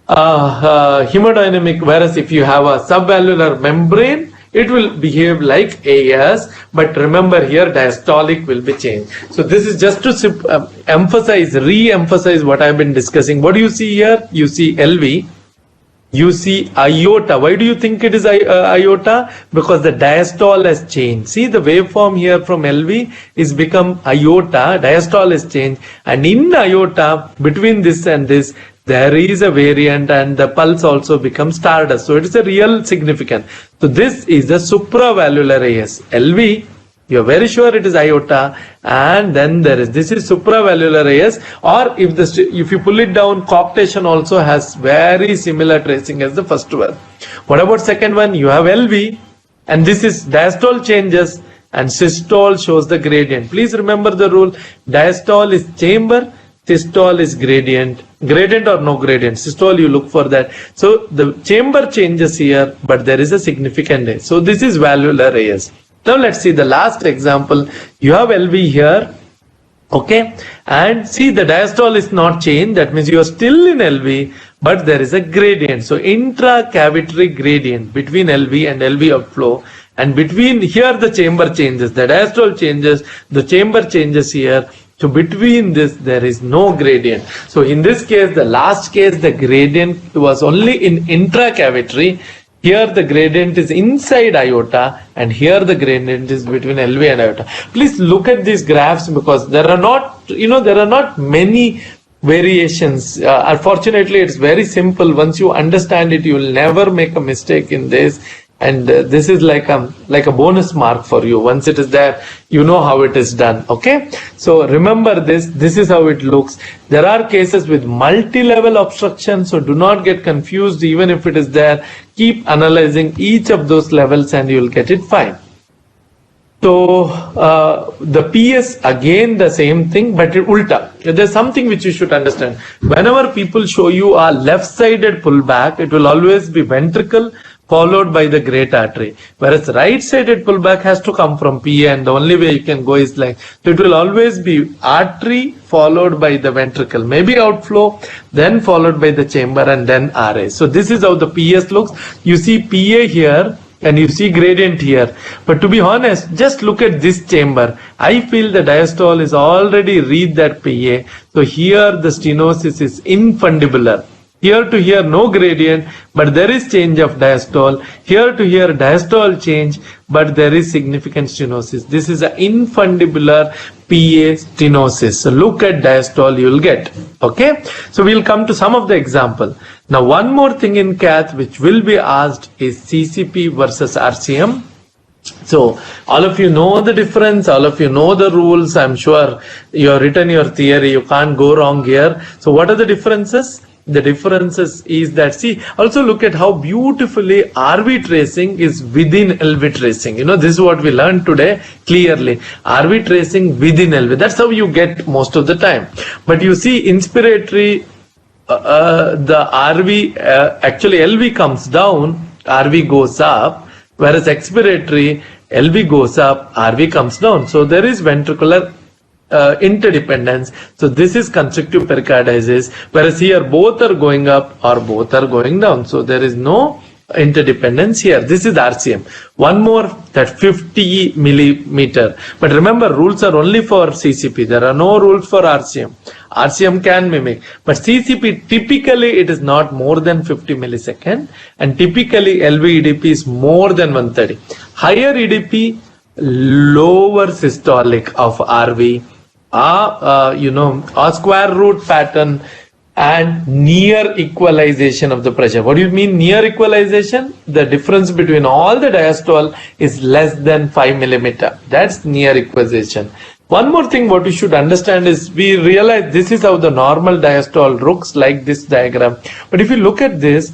Hemodynamic, whereas if you have a subvalvular membrane, it will behave like AS, but remember here diastolic will be changed. So this is just to re-emphasize what I've been discussing. What do you see here? You see LV. You see aorta. Why do you think it is aorta? Because the diastole has changed. See the waveform here from LV is become aorta. Diastole has changed, and in aorta, between this and this, there is a variant, and the pulse also becomes tardus. So it is a real significant. So this is a supravalvular AS. LV, you're very sure it is aorta, and then there is, this is supravalvular AS, or if you pull it down, coaptation also has very similar tracing as the first one. What about second one? You have LV, and this is diastole changes, and systole shows the gradient. Please remember the rule, diastole is chamber, systole is gradient. Gradient or no gradient, systole you look for that. So the chamber changes here, but there is a significant AS. So this is valvular AS. Now let's see the last example. You have LV here, okay, and see the diastole is not changed. That means you are still in LV, but there is a gradient. So intracavitary gradient between LV and LV outflow, and between here the chamber changes, the diastole changes, the chamber changes here. So between this there is no gradient. So in this case, the last case, the gradient was only in intracavitary. Here the gradient is inside aorta, and here the gradient is between LV and aorta. Please look at these graphs, because there are not many variations. Unfortunately, it's very simple. Once you understand it, you will never make a mistake in this. And this is like a bonus mark for you. Once it is there, you know how it is done. Okay. So remember this. This is how it looks. There are cases with multi-level obstruction. So do not get confused. Even if it is there, keep analyzing each of those levels and you will get it fine. So the PS, again the same thing, but ulta. There's something which you should understand. Whenever people show you a left-sided pullback, it will always be ventricle followed by the great artery, whereas right-sided pullback has to come from PA, and the only way you can go is like, so it will always be artery followed by the ventricle, maybe outflow, then followed by the chamber, and then RA. So this is how the PS looks. You see PA here, and you see gradient here. But to be honest, just look at this chamber. I feel the diastole is already read that PA. So here the stenosis is infundibular. Here to here, no gradient, but there is change of diastole. Here to here, diastole change, but there is significant stenosis. This is an infundibular PA stenosis. So look at diastole, you will get. Okay. So we'll come to some of the example. Now, one more thing in cath which will be asked is CCP versus RCM. So all of you know the difference, all of you know the rules. I'm sure you have written your theory, you can't go wrong here. So what are the differences? The differences is that, see, also look at how beautifully RV tracing is within LV tracing. You know, this is what we learned today clearly. RV tracing within LV. That's how you get most of the time. But you see, inspiratory, the RV, actually LV comes down, RV goes up, whereas expiratory, LV goes up, RV comes down. So there is ventricular interdependence. So this is constrictive pericarditis, whereas here both are going up or both are going down. So there is no interdependence here. This is RCM. One more, that 50 millimeter. But remember, rules are only for CCP. There are no rules for RCM. RCM can mimic, but CCP typically it is not more than 50 millisecond, and typically LV EDP is more than 130. Higher EDP, lower systolic of RV, a square root pattern and near equalization of the pressure. What do you mean near equalization? The difference between all the diastole is less than 5 millimeter. That's near equalization. One more thing what you should understand is, we realize this is how the normal diastole looks like this diagram. But if you look at this,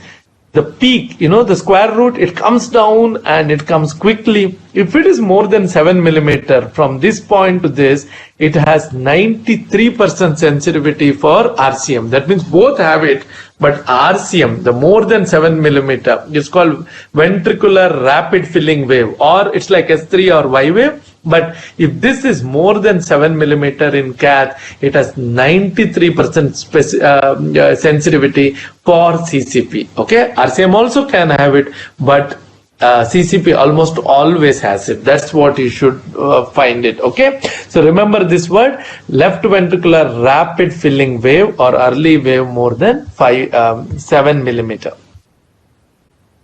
the peak, the square root, it comes down and it comes quickly. If it is more than 7 millimeter from this point to this, it has 93% sensitivity for RCM. That means both have it, but RCM, the more than 7 millimeter, is called ventricular rapid filling wave, or it's like S3 or Y wave. But if this is more than 7 millimeter in cath, it has 93% sensitivity for CCP. Okay, RCM also can have it, but CCP almost always has it. That's what you should find it. Okay, so remember this word, left ventricular rapid filling wave or early wave more than 7 millimeter.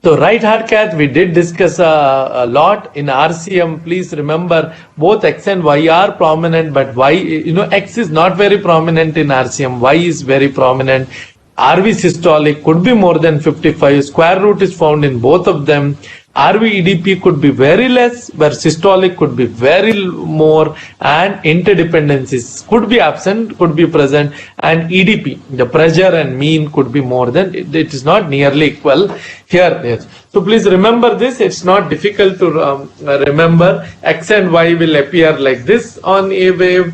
So right heart cath, we did discuss a lot. In RCM, please remember both X and Y are prominent, but Y, X is not very prominent in RCM. Y is very prominent. RV systolic could be more than 55. Square root is found in both of them. RV EDP could be very less, where systolic could be very more, and interdependencies could be absent, could be present, and EDP, the pressure and mean could be more than, it is not nearly equal here. Yes. So please remember this, it's not difficult to remember. X and Y will appear like this on a wave.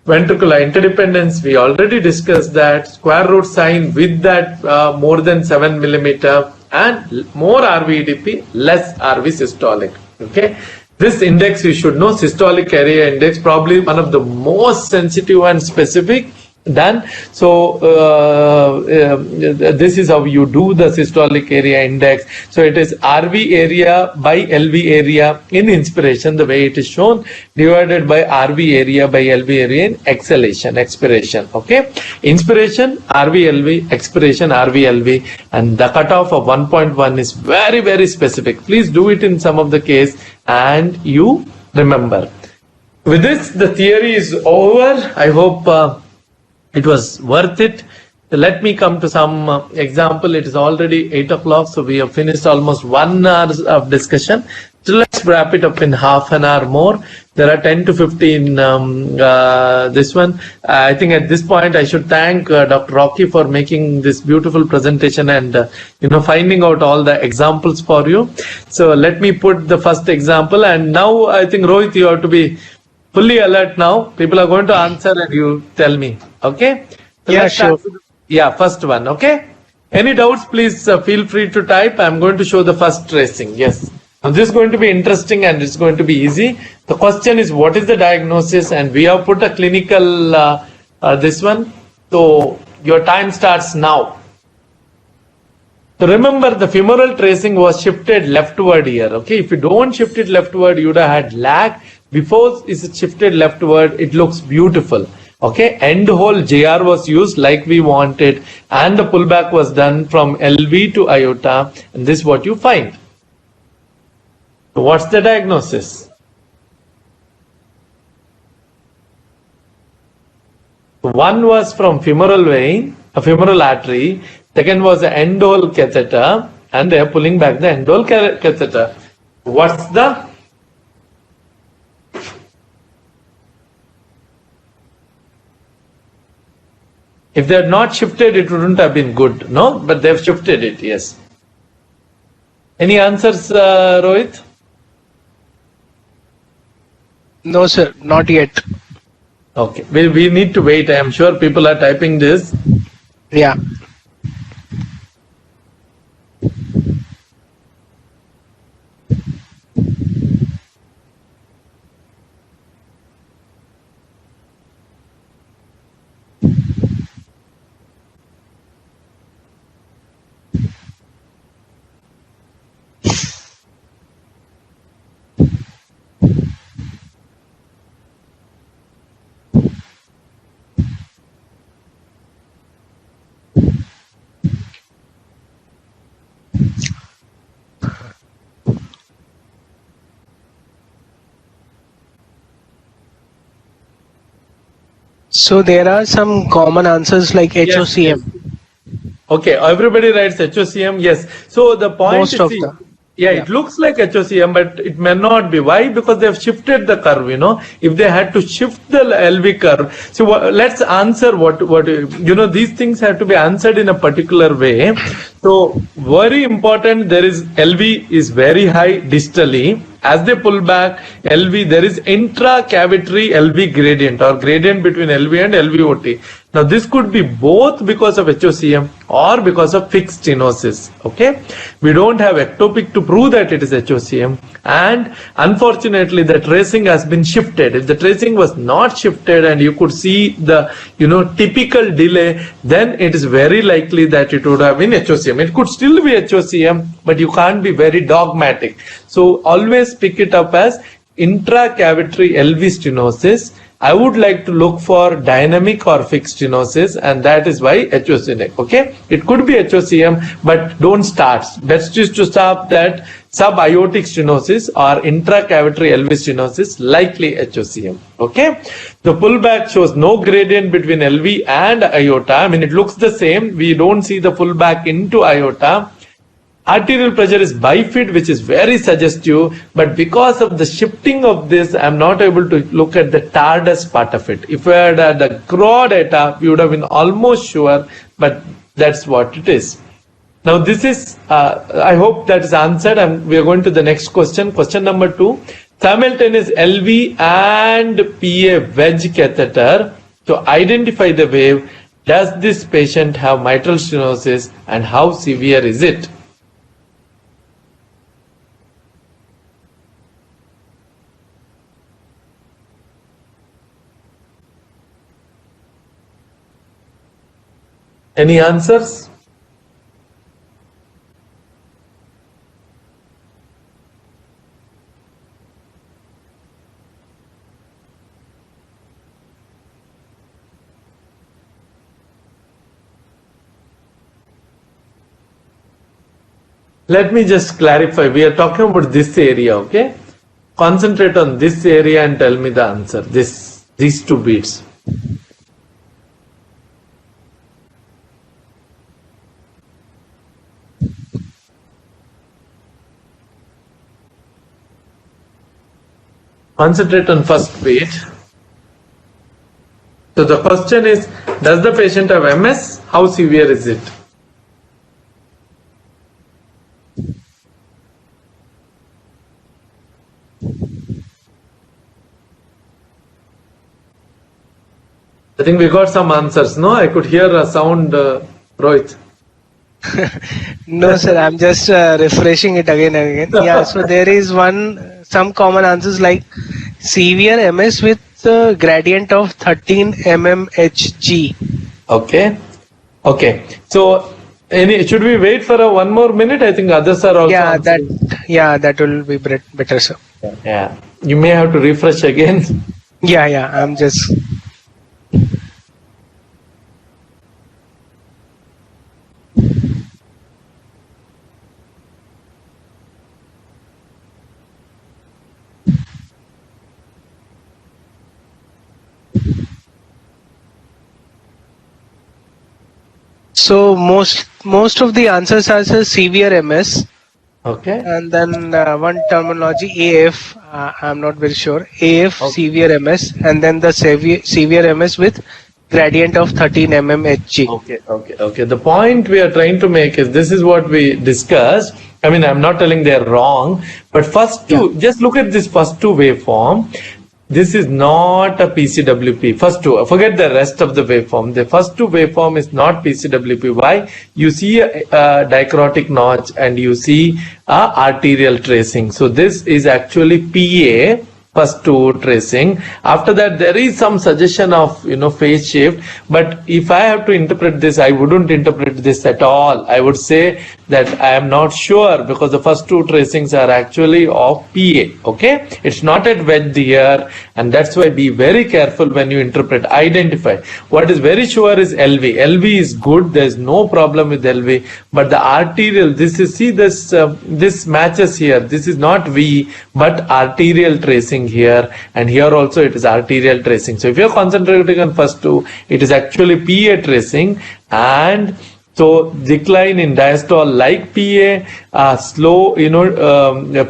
Ventricular interdependence, we already discussed that. Square root sign with that more than 7 millimeter. And more RV EDP, less RV systolic. Okay, this index you should know, systolic area index, probably one of the most sensitive and specific done. So this is how you do the systolic area index. So it is RV area by LV area in inspiration, the way it is shown, divided by RV area by LV area in exhalation, expiration. Okay, inspiration RV LV, expiration RV LV, and the cutoff of 1.1 is very, very specific. Please do it in some of the case and you remember. With this, the theory is over. I hope it was worth it. Let me come to some example. It is already 8 o'clock, so we have finished almost 1 hour of discussion. So let's wrap it up in half an hour more. There are 10 to 15 this one. I think at this point I should thank Dr. Rocky for making this beautiful presentation and finding out all the examples for you. So let me put the first example, and now I think Rohit, you have to be fully alert now. People are going to answer and you tell me. Okay? So yeah, sure. Yeah, first one. Okay? Any doubts, please feel free to type. I'm going to show the first tracing. Yes. Now this is going to be interesting and it's going to be easy. The question is, what is the diagnosis? And we have put a clinical this one. So your time starts now. So remember, the femoral tracing was shifted leftward here. Okay? If you don't shift it leftward, you would have had lag. Before it's shifted leftward, it looks beautiful. Okay, end hole JR was used like we wanted, and the pullback was done from LV to iota, and this is what you find. So what's the diagnosis? One was from femoral vein, a femoral artery. Second was the end hole catheter, and they are pulling back the end hole catheter. What's the If they had not shifted, it wouldn't have been good, no? But they've shifted it, yes. Any answers, Rohit? No, sir, not yet. Okay, we need to wait. I am sure people are typing this. Yeah. So there are some common answers like HOCM. Okay, everybody writes HOCM, yes. So the point Most is, of see, the- it looks like HOCM, but it may not be. Why? Because they have shifted the curve, If they had to shift the LV curve. So let's answer what, these things have to be answered in a particular way. So very important, there is LV is very high distally. As they pull back LV, there is intracavitary LV gradient or gradient between LV and LVOT. Now this could be both because of HOCM or because of fixed stenosis. Okay, we don't have ectopic to prove that it is HOCM, and unfortunately the tracing has been shifted. If the tracing was not shifted and you could see the typical delay, then it is very likely that it would have been HOCM. It could still be HOCM, but you can't be very dogmatic. So always pick it up as intracavitary LV stenosis. I would like to look for dynamic or fixed stenosis, and that is why HOCM. Okay, it could be HOCM, but don't start. Best is to stop that subaortic stenosis or intracavitary LV stenosis, likely HOCM. Okay, the pullback shows no gradient between LV and aorta. I mean, it looks the same. We don't see the pullback into aorta. Arterial pressure is bifid, which is very suggestive, but because of the shifting of this, I'm not able to look at the TARDIS part of it. If we had the GRAW data, we would have been almost sure, but that's what it is. Now this is, I hope that is answered, and we are going to the next question. Question number 2. Simultaneous LV and PA wedge catheter. To identify the wave, does this patient have mitral stenosis and how severe is it? Any answers? Let me just clarify. We are talking about this area, okay? Concentrate on this area and tell me the answer. These two beats. Concentrate on first beat. So the question is, does the patient have MS? How severe is it? I think we got some answers, no? I could hear a sound, Rohit. No, sir, I'm just refreshing it again and again. Yeah, so there is some common answers like severe MS with gradient of 13 mmHg. Okay. Okay. So, should we wait for one more minute? I think others are also. That will be better, sir. Yeah. You may have to refresh again. Yeah, I'm just. So most of the answers are severe MS. Okay. And then one terminology AF, I'm not very sure. AF severe MS, and then the severe MS with gradient of 13 mmHg. Okay. The point we are trying to make is this is what we discussed. I mean, I'm not telling they're wrong, but first two, just look at this first two waveform. This is not a PCWP. First two, forget the rest of the waveform. The first two waveform is not PCWP. Why? You see a dichrotic notch and you see a arterial tracing. So this is actually PA, first two tracing. After that, there is some suggestion of, phase shift. But if I have to interpret this, I wouldn't interpret this at all. I would say that I am not sure because the first two tracings are actually of PA. Okay, it's not at wedge here, and that's why be very careful when you interpret. Identify. What is very sure is LV. LV is good. There's no problem with LV. But the arterial, this is, see this, this matches here. This is not V, but arterial tracing here, and here also it is arterial tracing. So if you're concentrating on first two, it is actually PA tracing, and so decline in diastole like PA, slow,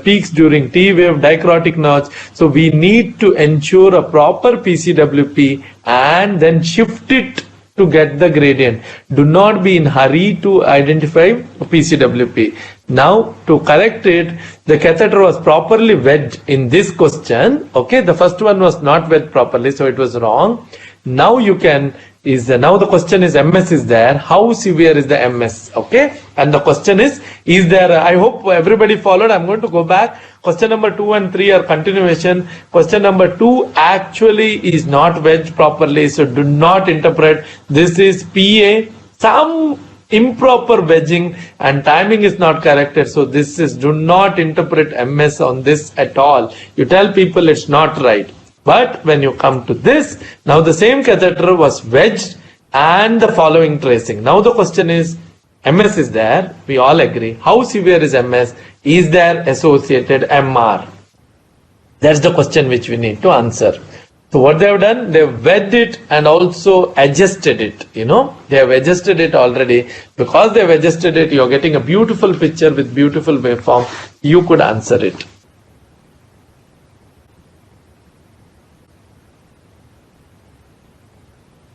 peaks during T wave, dichrotic notch. So we need to ensure a proper PCWP and then shift it to get the gradient. Do not be in hurry to identify PCWP. Now to correct it, the catheter was properly wedged in this question. Okay, the first one was not wedged properly, so it was wrong. Now you can now the question is MS is there. How severe is the MS? Okay, and the question is there? I hope everybody followed. I'm going to go back. Question number 2 and 3 are continuation. Question number 2 actually is not wedged properly, so do not interpret. This is PA. Some improper wedging and timing is not corrected. So this is, do not interpret MS on this at all. You tell people it's not right. But when you come to this, now the same catheter was wedged and the following tracing. Now the question is, MS is there, we all agree. How severe is MS? Is there associated MR? That's the question which we need to answer. So what they have done, they have wedged it and also adjusted it. They have adjusted it already. Because they have adjusted it, you're getting a beautiful picture with beautiful waveform. You could answer it.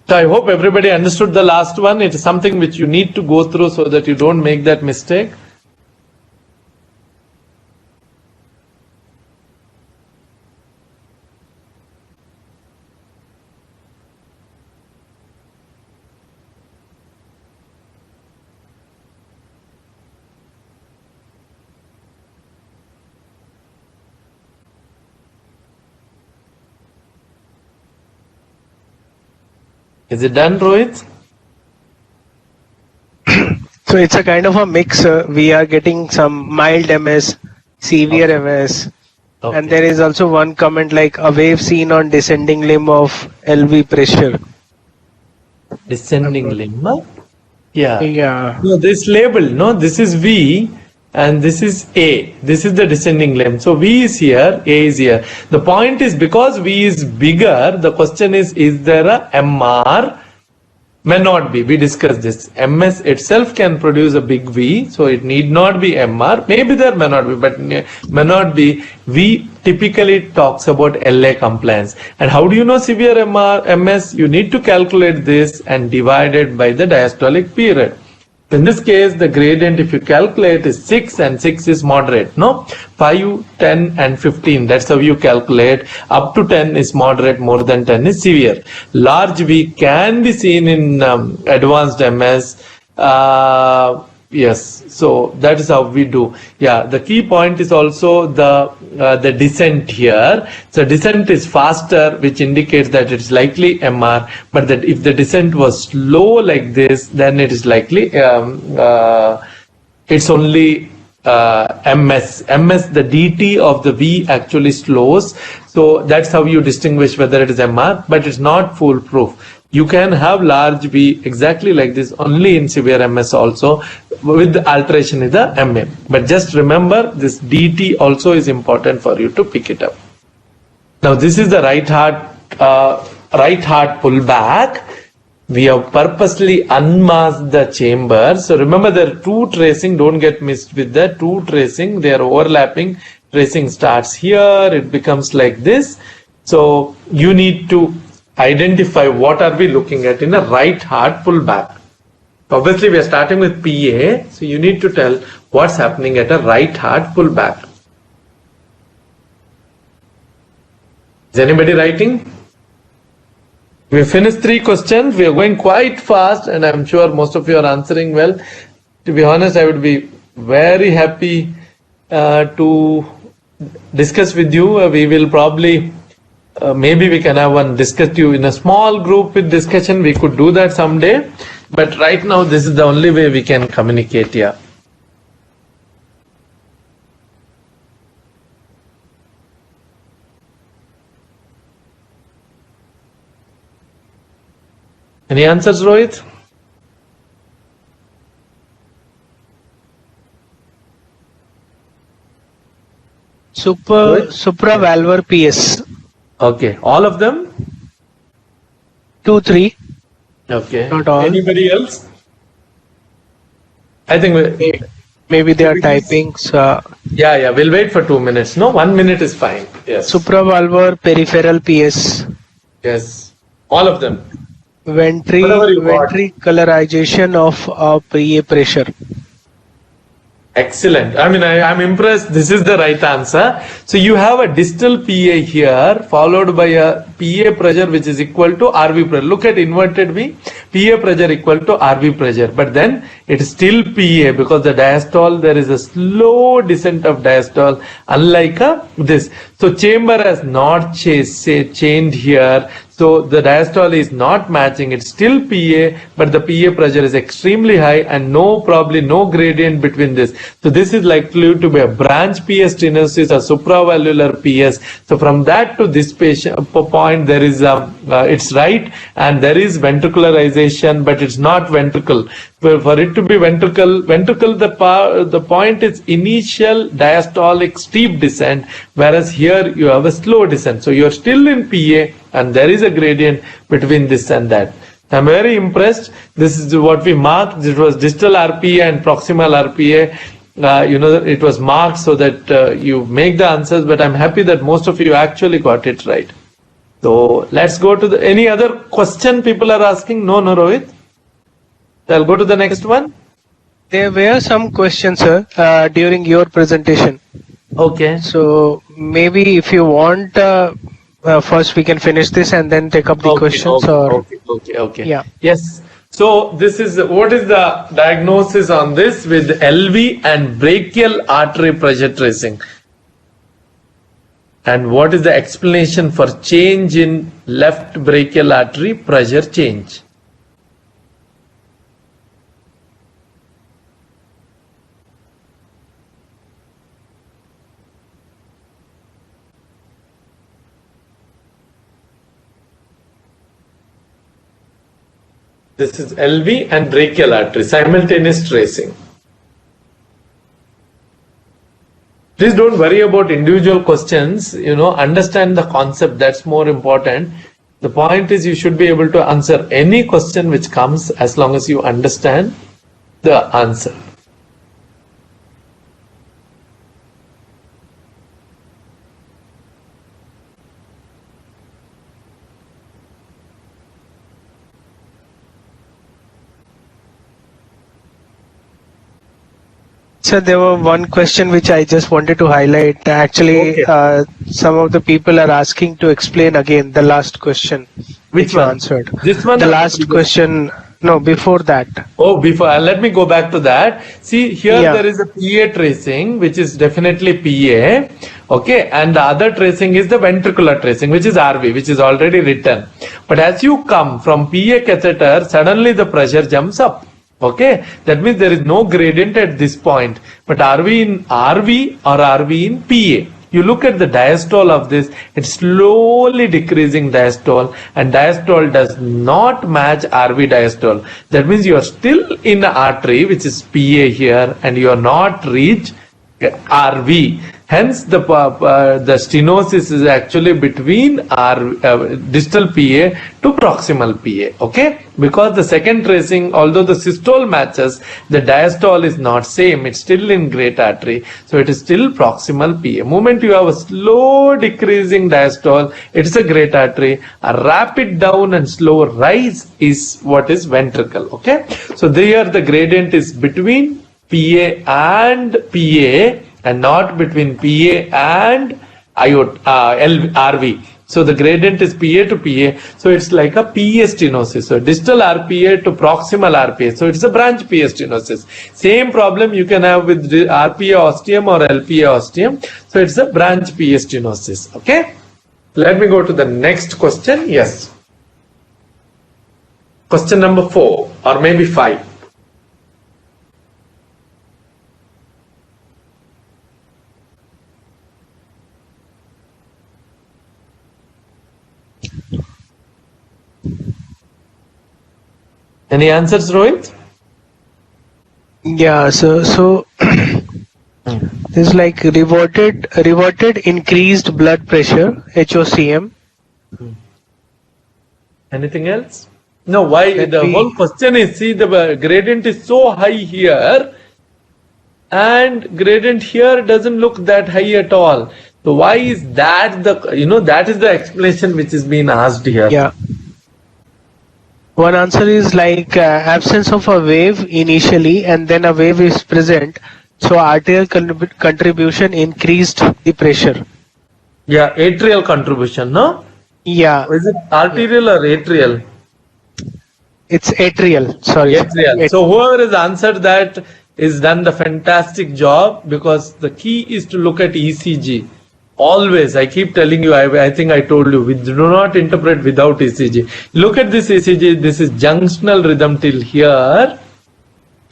So I hope everybody understood the last one. It is something which you need to go through so that you don't make that mistake. Is it done, Rohit? So it's a kind of a mix. We are getting some mild MS, severe MS, and there is also one comment like a wave seen on descending limb of LV pressure. Descending limb? Yeah. Yeah. No, this label, no, this is V and this is A. This is the descending limb. So V is here, A is here. The point is, because V is bigger, the question is there a MR? May not be. We discussed this. MS itself can produce a big V, so it need not be MR. Maybe there may not be, but may not be. V typically talks about LA compliance. And how do you know severe MS? You need to calculate this and divide it by the diastolic period. In this case, the gradient, if you calculate, is 6, and 6 is moderate. No, 5, 10, and 15. That's how you calculate. Up to 10 is moderate, more than 10 is severe. Large V can be seen in advanced MS. Yes, so that is how we do. Yeah, the key point is also the descent here. So descent is faster, which indicates that it's likely MR, but that if the descent was slow like this, then it is likely it's only MS. The DT of the V actually slows. So that's how you distinguish whether it is MR, but it's not foolproof. You can have large V exactly like this only in severe MS also, with the alteration in the MA. But just remember, this DT also is important for you to pick it up. Now this is the right heart pullback. we have purposely unmasked the chamber. So remember the two tracing, don't get mixed with the two tracing, they are overlapping. Tracing starts here, it becomes like this. So you need to identify what are we looking at in a right heart pull back. Obviously we are starting with PA, so you need to tell what's happening at a right heart pull back. Is anybody writing? We finished 3 questions. We are going quite fast and I'm sure most of you are answering well. To be honest, I would be very happy to discuss with you. We will probably, maybe we can have one discuss you in a small group with discussion. We could do that someday. But right now, this is the only way we can communicate here. Any answers, Rohit? Supravalvular PS. Okay, all of them? 2, 3. Okay. Not all. Anybody else? I think Maybe they are typing. So yeah, we'll wait for 2 minutes. No, 1 minute is fine. Yes. supravalvular peripheral PS. Yes. All of them. Ventricularization of PA pressure. Excellent. I mean, I'm impressed. This is the right answer. So you have a distal PA here followed by a PA pressure which is equal to RV pressure. Look at inverted V. PA pressure equal to RV pressure. But then it is still PA because the diastole, there is a slow descent of diastole unlike this. So chamber has not changed here. So the diastole is not matching. It's still PA, but the PA pressure is extremely high and probably no gradient between this. So this is likely to be a branch PS stenosis or supravalvular PS. So from that to this point, there is it's right, and there is ventricularization, but it's not ventricle. For it to be ventricle, the point is initial diastolic steep descent, whereas here you have a slow descent. So you are still in PA, and there is a gradient between this and that. I'm very impressed. This is what we marked. It was distal RPA and proximal RPA. It was marked so that you make the answers, but I'm happy that most of you actually got it right. So let's go to any other question people are asking? No, Rohit? I'll go to the next one. There were some questions, sir, during your presentation. Okay. So maybe if you want, first we can finish this and then take up the questions. Okay. Yeah. Yes. So this is what is the diagnosis on this with LV and brachial artery pressure tracing, and what is the explanation for change in left brachial artery pressure change? This is LV and brachial artery, simultaneous tracing. Please don't worry about individual questions, understand the concept, that's more important. The point is you should be able to answer any question which comes as long as you understand the answer. So there were one question which I just wanted to highlight. Actually, some of the people are asking to explain again the last question. Which you one? Answered. This one? The last question. No, before that. Oh, before. Let me go back to that. See, here there is a PA tracing, which is definitely PA. Okay. And the other tracing is the ventricular tracing, which is RV, which is already written. But as you come from PA catheter, suddenly the pressure jumps up. Okay, that means there is no gradient at this point, but are we in RV or are we in PA? You look at the diastole of this, it's slowly decreasing diastole, and diastole does not match RV diastole. That means you are still in the artery, which is PA here, and you are not reached RV. Hence, the stenosis is actually between distal PA to proximal PA. Okay, because the second tracing, although the systole matches, the diastole is not same. It's still in great artery, so it is still proximal PA. Moment you have a slow decreasing diastole, it is a great artery. A rapid down and slow rise is what is ventricle. Okay, so there the gradient is between PA and PA, and not between PA and RV. So the gradient is PA to PA. So it's like a PA stenosis. So distal RPA to proximal RPA. So it's a branch PA stenosis. Same problem you can have with RPA ostium or LPA ostium. So it's a branch PA stenosis. Okay. Let me go to the next question. Yes. Question number 4 or maybe 5. Any answers, Rohit? Yeah, so there's like reverted increased blood pressure, HOCM. Anything else? No, why the whole question is, see, the gradient is so high here and gradient here doesn't look that high at all. So why is that that is the explanation which is being asked here. Yeah. One answer is like absence of a wave initially and then a wave is present. So arterial contribution increased the pressure. Yeah, atrial contribution, no? Yeah. Is it arterial or atrial? It's atrial, sorry. Atrial. So whoever has answered that is done the fantastic job, because the key is to look at ECG. Always, I keep telling you, I think I told you, we do not interpret without ECG. Look at this ECG, this is junctional rhythm till here,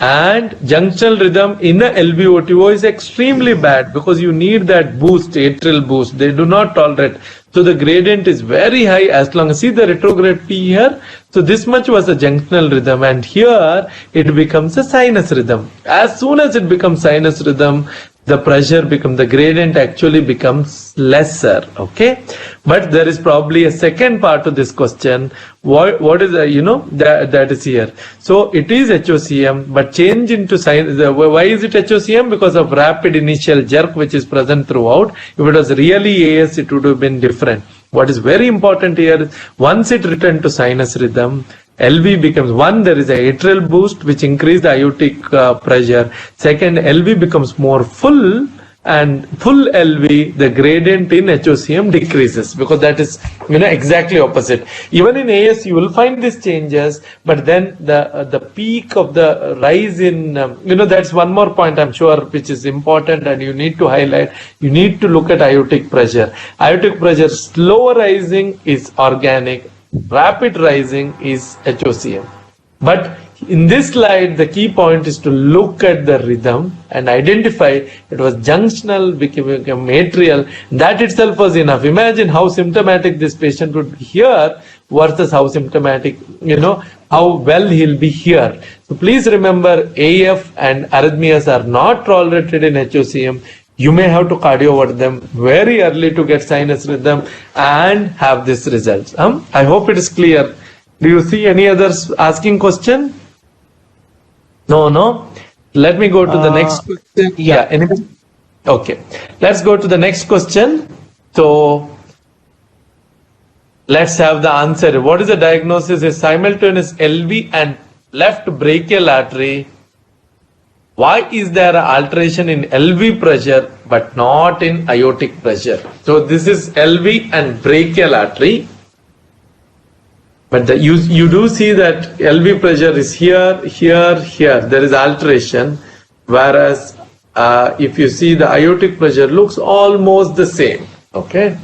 and junctional rhythm in a LVOTO is extremely bad because you need that boost, atrial boost. They do not tolerate. So the gradient is very high as long as, see the retrograde P here. So this much was a junctional rhythm, and here it becomes a sinus rhythm. As soon as it becomes sinus rhythm, the pressure the gradient actually becomes lesser. Okay, but there is probably a second part to this question. What is that is here. So it is HOCM, but change into sinus. Why is it HOCM? Because of rapid initial jerk which is present throughout. If it was really AS, it would have been different. What is very important here is once it returned to sinus rhythm, LV becomes one, there is a atrial boost which increases the aortic pressure. Second, LV becomes more full, and full LV, the gradient in HOCM decreases, because that is exactly opposite. Even in AS you will find these changes, but then the peak of the rise in that's one more point I'm sure which is important and you need to highlight. You need to look at aortic pressure. Aortic pressure slow rising is organic, rapid rising is HOCM. But in this slide, the key point is to look at the rhythm and identify it was junctional, became atrial. That itself was enough. Imagine how symptomatic this patient would be here versus how symptomatic, how well he'll be here. So please remember, AF and arrhythmias are not tolerated in HOCM. You may have to cardiovert them very early to get sinus rhythm and have this result. I hope it is clear. Do you see any others asking question? No. Let me go to the next question. Yeah. Anybody? Okay. Let's go to the next question. So let's have the answer. What is the diagnosis? A simultaneous LV and left brachial artery. Why is there an alteration in LV pressure but not in aortic pressure? So this is LV and brachial artery. But you do see that LV pressure is here. There is alteration. Whereas if you see the aortic pressure looks almost the same. Okay.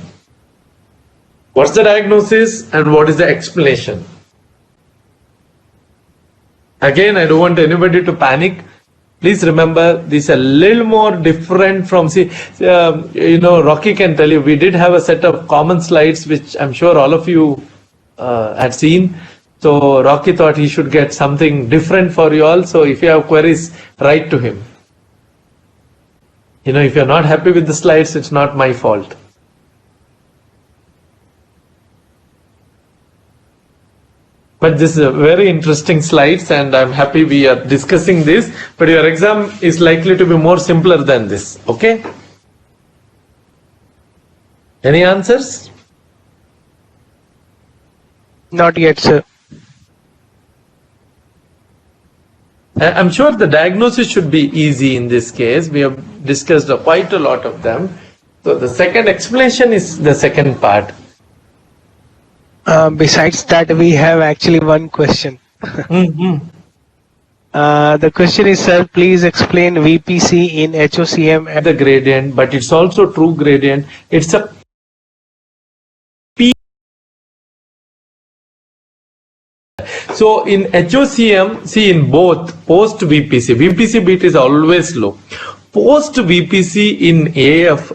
What's the diagnosis and what is the explanation? Again, I don't want anybody to panic. Please remember, this is a little more different from, Rocky can tell you, we did have a set of common slides, which I'm sure all of you had seen. So Rocky thought he should get something different for you all. So if you have queries, write to him. If you're not happy with the slides, it's not my fault. But this is a very interesting slides, and I'm happy we are discussing this. But your exam is likely to be more simpler than this. Okay? Any answers? Not yet, sir. I'm sure the diagnosis should be easy in this case. We have discussed quite a lot of them. So the second explanation is the second part. Besides that, we have actually one question. The question is, sir, please explain VPC in HOCM. The gradient, but it's also true gradient. It's a P. So in HOCM, see, in both post VPC, VPC bit is always low. Post VPC in AF,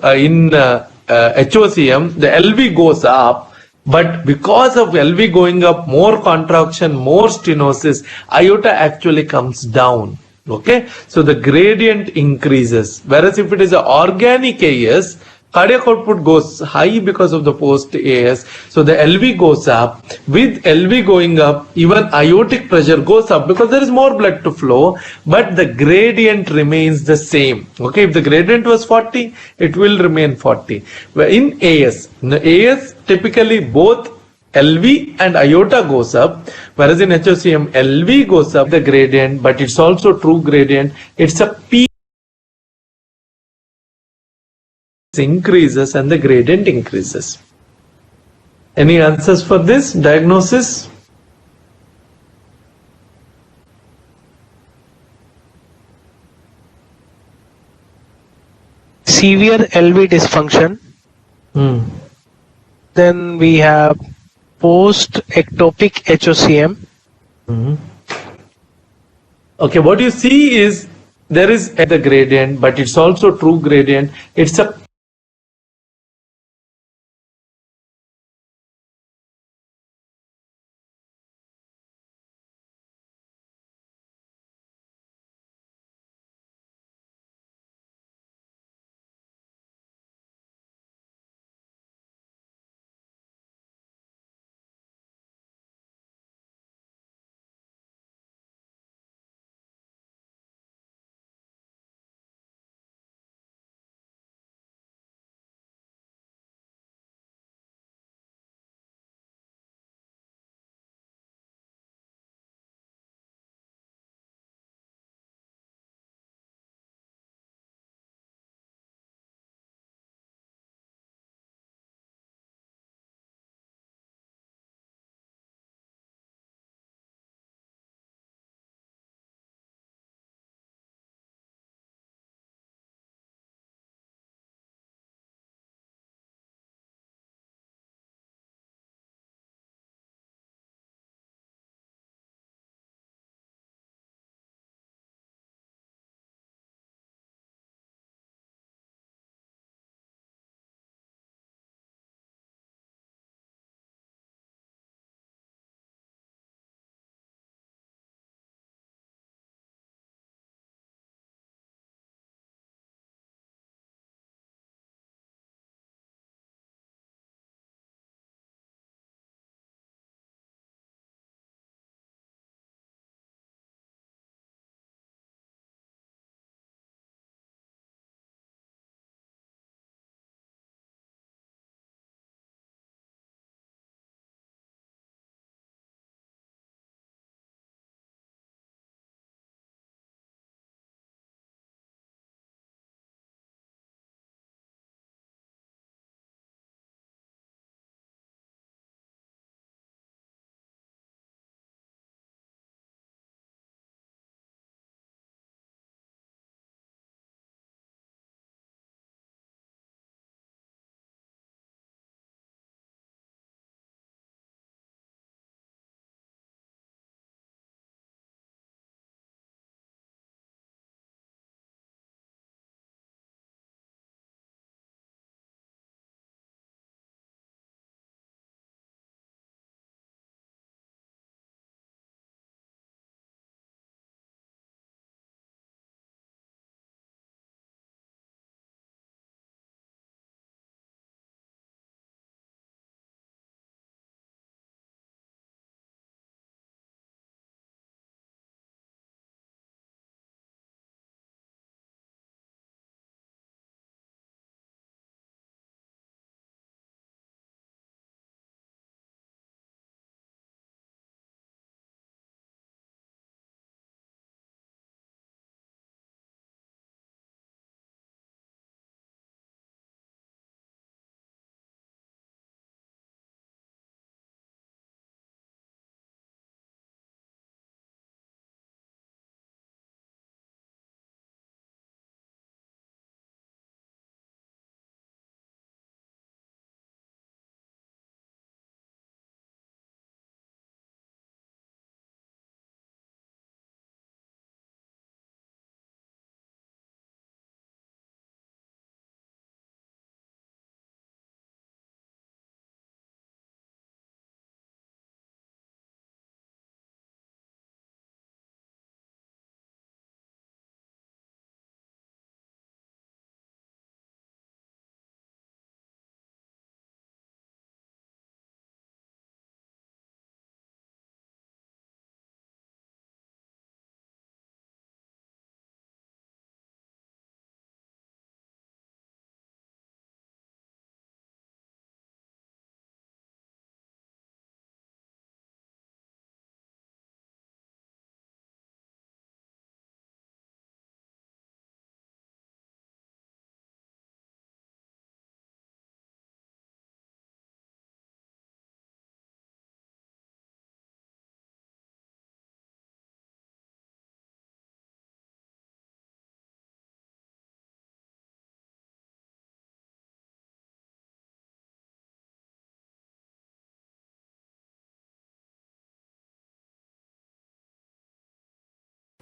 HOCM, the LV goes up. But because of LV going up, more contraction, more stenosis, iota actually comes down. Okay, so the gradient increases. Whereas if it is an organic AS, cardiac output goes high because of the post AS. So the LV goes up. With LV going up, even aortic pressure goes up because there is more blood to flow, but the gradient remains the same. Okay, if the gradient was 40, it will remain 40. In AS, typically both LV and iota goes up, whereas in HOCM, LV goes up the gradient, but it's also true gradient. It's a P increases and the gradient increases. Any answers for this diagnosis? Severe LV dysfunction. Then we have post-ectopic HOCM. Okay, what you see is there is the gradient, but it's also true gradient. It's a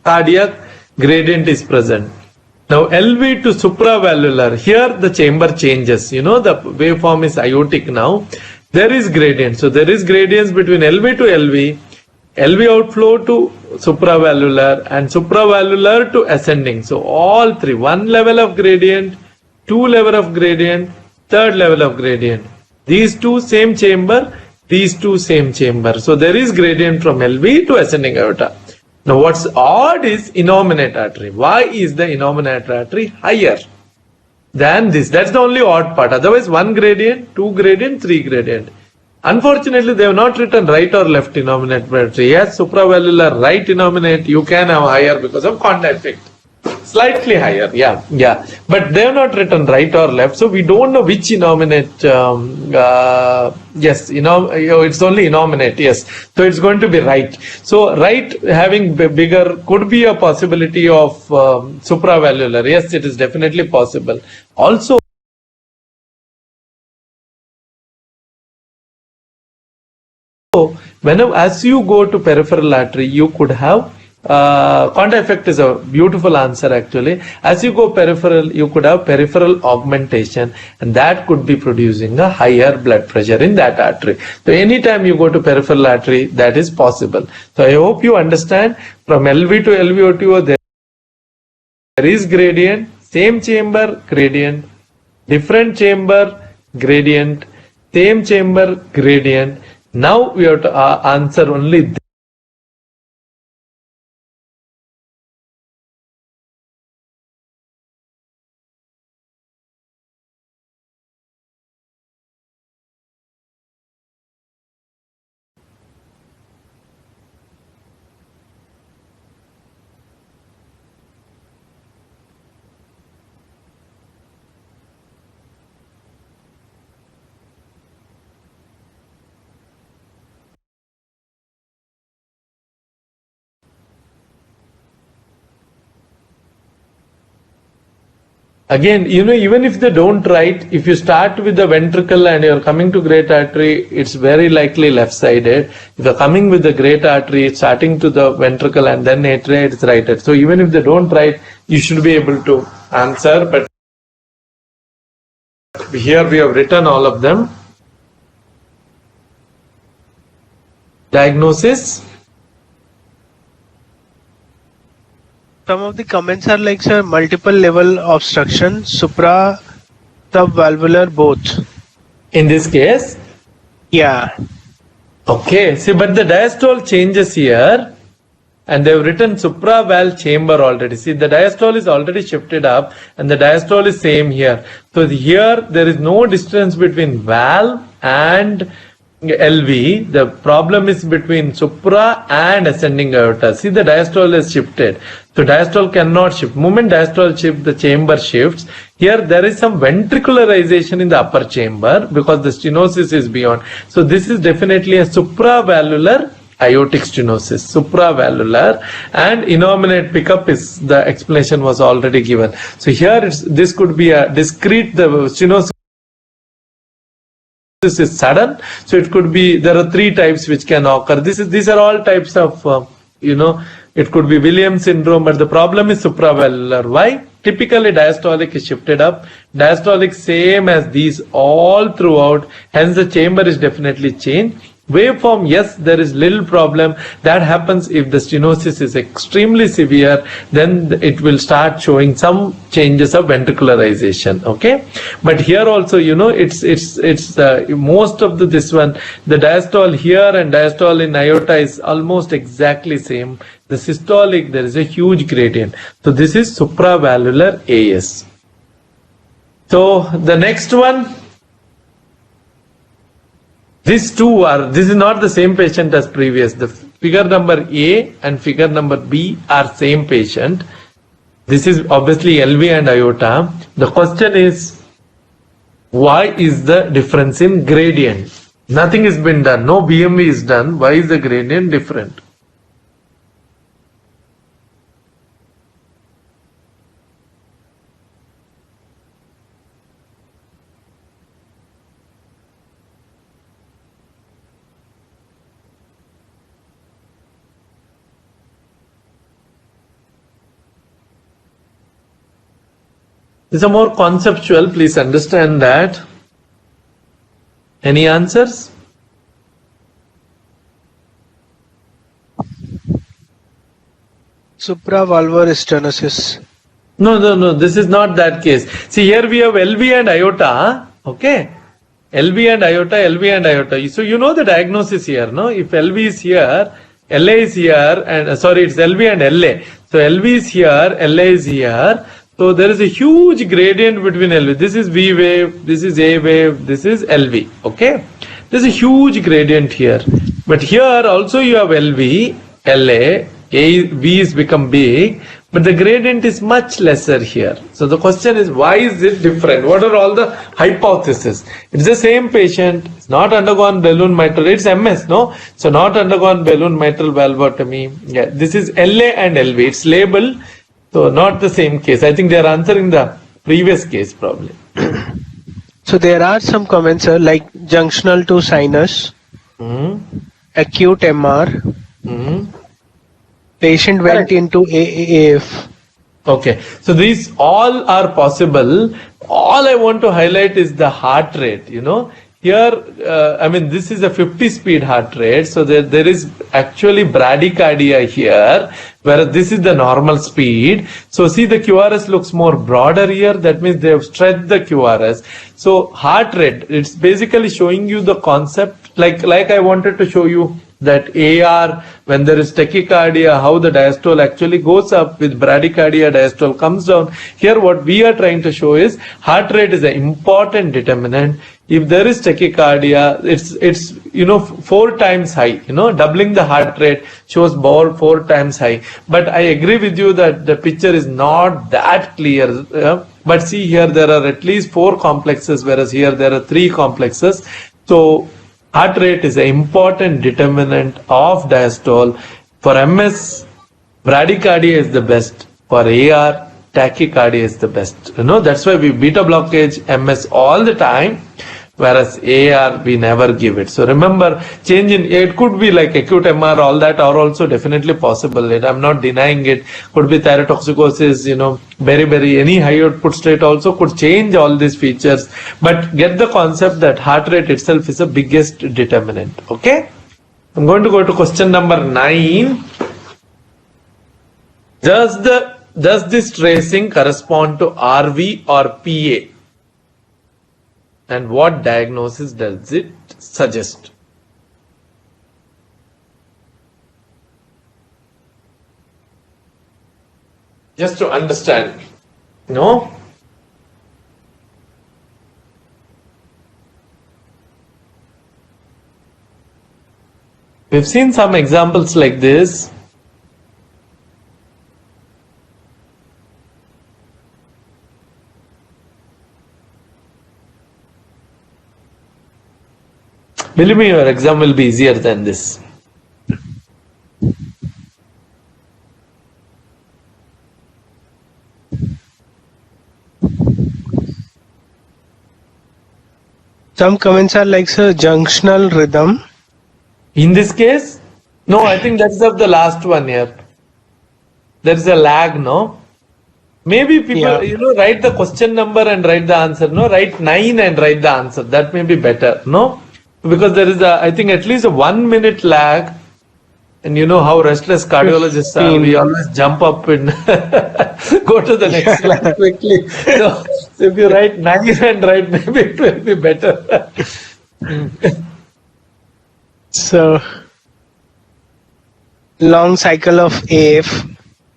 cardiac gradient is present. Now LV to supravalvular, here the chamber changes. You know, the waveform is aortic now. There is gradient. So there is gradients between LV to LV, LV outflow to supravalvular, and supravalvular to ascending. So all three, one level of gradient, two level of gradient, third level of gradient. These two same chamber, these two same chamber. So there is gradient from LV to ascending aorta. Now what's odd is innominate artery. Why is the innominate artery higher than this? That's the only odd part. Otherwise, one gradient, two gradient, three gradient. Unfortunately, they have not written right or left innominate artery. Yes, supravalvular right innominate, you can have higher because of contact effect. Slightly higher, yeah. But they have not written right or left, so we don't know which innominate. Yes, it's only innominate. Yes, so it's going to be right. So right having bigger could be a possibility of supravalvular. Yes, it is definitely possible. Also, whenever as you go to peripheral artery, you could have contact effect is a beautiful answer actually. As you go peripheral, you could have peripheral augmentation, and that could be producing a higher blood pressure in that artery. So anytime you go to peripheral artery, that is possible. So I hope you understand, from LV to LVOTO, there is gradient, same chamber gradient, different chamber gradient, same chamber gradient. Now we have to answer only again, even if they don't write, if you start with the ventricle and you're coming to great artery, it's very likely left-sided. If you're coming with the great artery, starting to the ventricle and then atria, it's righted. So even if they don't write, you should be able to answer. But here we have written all of them. Diagnosis. Some of the comments are like, sir, multiple level obstruction, supra, subvalvular, both. In this case? Yeah. Okay, see, but the diastole changes here, and they've written supravalve chamber already. See, the diastole is already shifted up, and the diastole is same here. So here there is no distance between valve and LV. The problem is between supra and ascending aorta. See, the diastole is shifted. So diastole cannot shift. Moment diastole shifts, the chamber shifts. Here there is some ventricularization in the upper chamber because the stenosis is beyond. So this is definitely a supravalvular aortic stenosis, supravalvular, and innominate pickup is, the explanation was already given. So here this could be a discrete, the stenosis is sudden, so it could be, there are three types which can occur. These are all types of it could be Williams syndrome, but the problem is supravalvular. Why? Typically diastolic is shifted up, diastolic same as these all throughout, hence the chamber is definitely changed. Waveform, yes, there is little problem. That happens if the stenosis is extremely severe, then it will start showing some changes of ventricularization. Okay, but here also, it's most of this one, the diastole here and diastole in aorta is almost exactly same. The systolic, there is a huge gradient. So this is supravalvular AS. So the next one. This is not the same patient as previous. The figure number A and figure number B are same patient. This is obviously LV and aorta. The question is, why is the difference in gradient? Nothing has been done. No BMV is done. Why is the gradient different? These are more conceptual. Please understand that. Any answers? Supravalvular stenosis. No. This is not that case. See, here we have LV and aorta. Okay. LV and aorta. So you know the diagnosis here, no? If LV is here, LA is here, and sorry, it's LV and LA. So LV is here, LA is here. So there is a huge gradient between LV. This is V wave, this is A wave, this is LV. Okay. There's a huge gradient here. But here also you have LV, LA, V is become big, but the gradient is much lesser here. So the question is, why is it different? What are all the hypotheses? It's the same patient, it's not undergone balloon mitral, it's MS, no? So not undergone balloon mitral valvotomy. Yeah, this is LA and LV, it's labeled, so not the same case. I think they are answering the previous case probably. So there are some comments like junctional to sinus, acute MR, patient went into AAF. Okay, so these all are possible. All I want to highlight is the heart rate, you know. Here, I mean, this is a 50 speed heart rate. So there is actually bradycardia here, whereas this is the normal speed. So see, the QRS looks more broader here. That means they have stretched the QRS. So heart rate, it's basically showing you the concept, like I wanted to show you that AR, when there is tachycardia, how the diastole actually goes up with bradycardia, diastole comes down. Here what we are trying to show is heart rate is an important determinant. If there is tachycardia, it's 4 times high, doubling the heart rate shows ball 4 times high. But I agree with you that the picture is not that clear. But see here, there are at least 4 complexes, whereas here there are 3 complexes. So heart rate is an important determinant of diastole. For MS, bradycardia is the best. For AR, tachycardia is the best. That's why we beta blockage MS all the time, whereas AR we never give it. So remember, change in it could be like acute MR, all that are also definitely possible. I'm not denying it. Could be thyrotoxicosis, beriberi, any high output state also could change all these features. But get the concept that heart rate itself is the biggest determinant. Okay? I'm going to go to question number 9. Does this tracing correspond to RV or PA? And what diagnosis does it suggest? Just to understand, We've seen some examples like this. Believe me, your exam will be easier than this. Some comments are like, sir, junctional rhythm. In this case, no, I think that's of the last one here. There is a lag, no? Maybe people, write the question number and write the answer, no? Write 9 and write the answer. That may be better, no? Because there is I think at least a 1 minute lag. And you know how restless cardiologists are. We always jump up and go to the next slide quickly. So if you write 9 and write, maybe it will be better. So, long cycle of AF.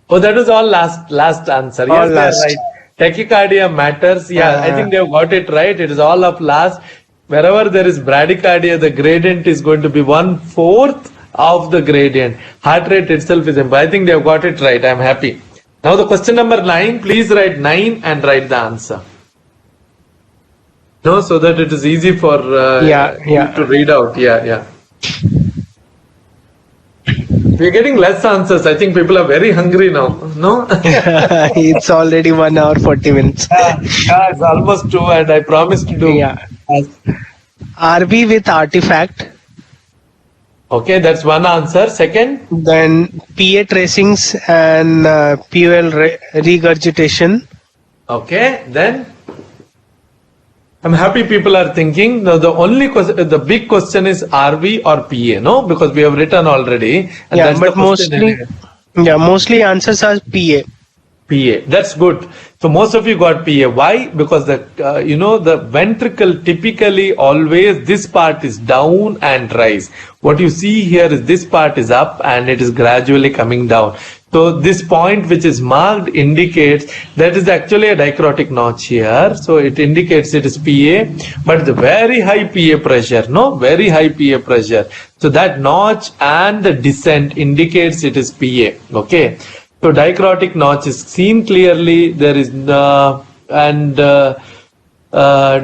Oh, that was all last answer. All yes, last. Right. Tachycardia matters. Yeah, I think they have got it right. It is all up last. Wherever there is bradycardia, the gradient is going to be 1/4 of the gradient. Heart rate itself is important. I think they have got it right. I'm happy. Now the question number 9. Please write 9 and write the answer. No, so that it is easy for you to read out. Yeah. We're getting less answers. I think people are very hungry now. No? It's already 1 hour 40 minutes. It's almost 2 and I promised to do. Yeah. RV with artifact. Okay, that's one answer. Second? Then PA tracings and POL regurgitation. Okay, then I'm happy people are thinking. Now the only question, the big question is RV or PA, no? Because we have written already. And Yeah, that's but the question. mostly answers are PA. PA. That's good. So most of you got PA. Why? Because the the ventricle typically always this part is down and rise. What you see here is this part is up and it is gradually coming down. So this point which is marked indicates that is actually a dicrotic notch here. So it indicates it is PA, but the very high PA pressure, no, very high PA pressure. So that notch and the descent indicates it is PA. Okay. So dicrotic notch is seen clearly. There is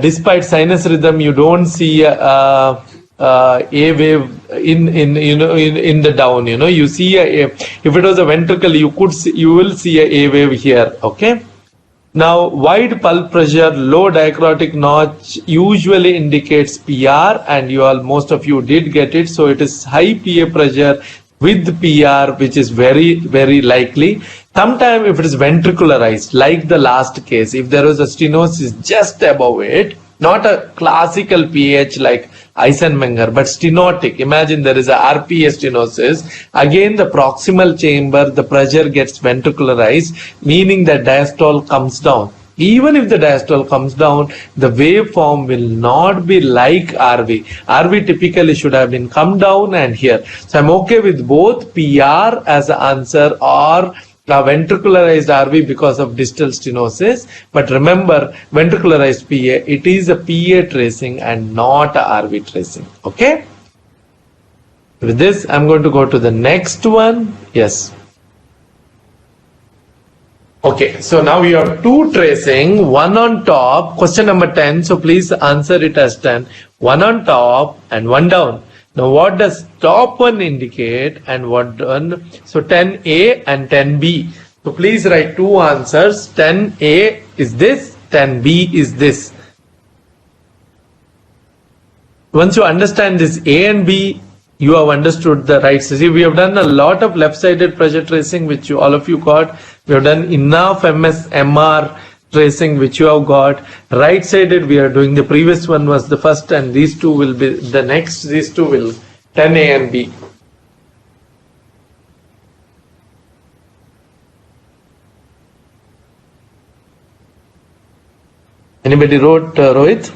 despite sinus rhythm, you don't see a wave in the down. You see if it was a ventricle, you will see a wave here. Okay. Now, wide pulse pressure, low dicrotic notch usually indicates PR, and most of you did get it. So it is high PA pressure with PR, which is very, very likely. Sometimes if it is ventricularized, like the last case, if there was a stenosis just above it, not a classical pH like Eisenmenger, but stenotic. Imagine there is a RPA stenosis. Again, the proximal chamber, the pressure gets ventricularized, meaning that diastole comes down. Even if the diastole comes down, the waveform will not be like RV. RV typically should have been come down and here. So I'm okay with both PR as an answer or ventricularized RV because of distal stenosis. But remember, ventricularized PA, it is a PA tracing and not a RV tracing. Okay? With this, I'm going to go to the next one. Yes. Okay, so now you have two tracing, one on top, question number 10, so please answer it as 10. One on top and one down. Now what does top one indicate and what one? So 10A and 10B. So please write two answers. 10A is this, 10B is this. Once you understand this A and B, you have understood the right. See, we have done a lot of left-sided pressure tracing, which all of you got. We have done enough MR tracing, which you have got. Right-sided, we are doing. The previous one was the first, and these two will be the next. These two will 10A and B. Anybody wrote, Rohit?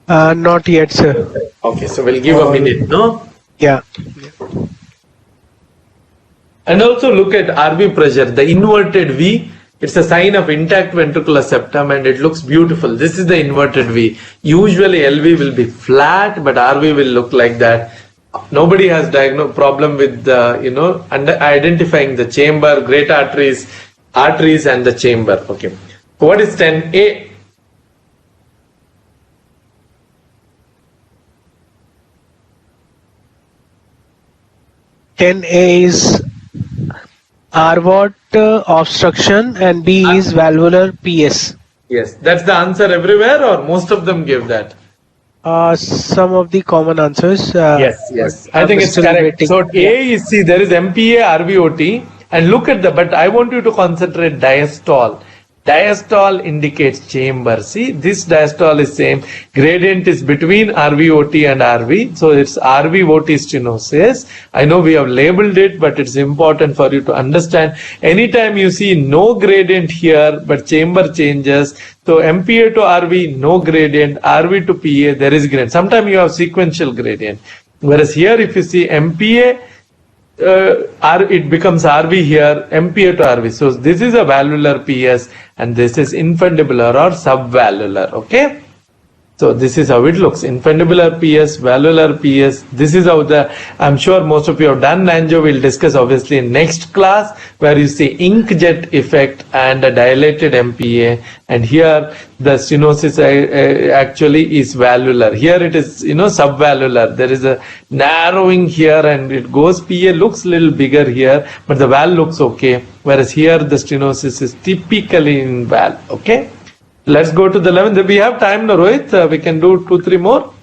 Not yet, sir. Okay, so we'll give a minute, no? Yeah. And also look at RV pressure, the inverted V. It's a sign of intact ventricular septum and it looks beautiful. This is the inverted V. Usually LV will be flat, but RV will look like that. Nobody has problem with identifying the chamber, great arteries and the chamber. Okay. So what is 10A? A is RVOT obstruction and B is valvular PS. Yes, that's the answer everywhere, or most of them give that? Some of the common answers. Yes. I think it's correct. Waiting. So A is, see, there is MPA, RVOT, and look at but I want you to concentrate diastole. Diastole indicates chamber. See, this diastole is same. Gradient is between RVOT and RV. So it's RVOT stenosis. I know we have labeled it, but it's important for you to understand. Anytime you see no gradient here, but chamber changes. So MPA to RV, no gradient. RV to PA, there is gradient. Sometimes you have sequential gradient. Whereas here, if you see MPA, it becomes RV here, MPA to RV. So this is a valvular PS and this is infundibular or subvalvular. Okay. So this is how it looks. Infundibular PS, valvular PS. This is how I'm sure most of you have done angio. We'll discuss obviously in next class where you see inkjet effect and a dilated MPA. And here the stenosis actually is valvular. Here it is, subvalvular. There is a narrowing here and it goes PA, looks a little bigger here, but the valve looks okay. Whereas here the stenosis is typically in valve. Okay. Let's go to the 11th. We have time now, Rohit. We can do 2-3 more.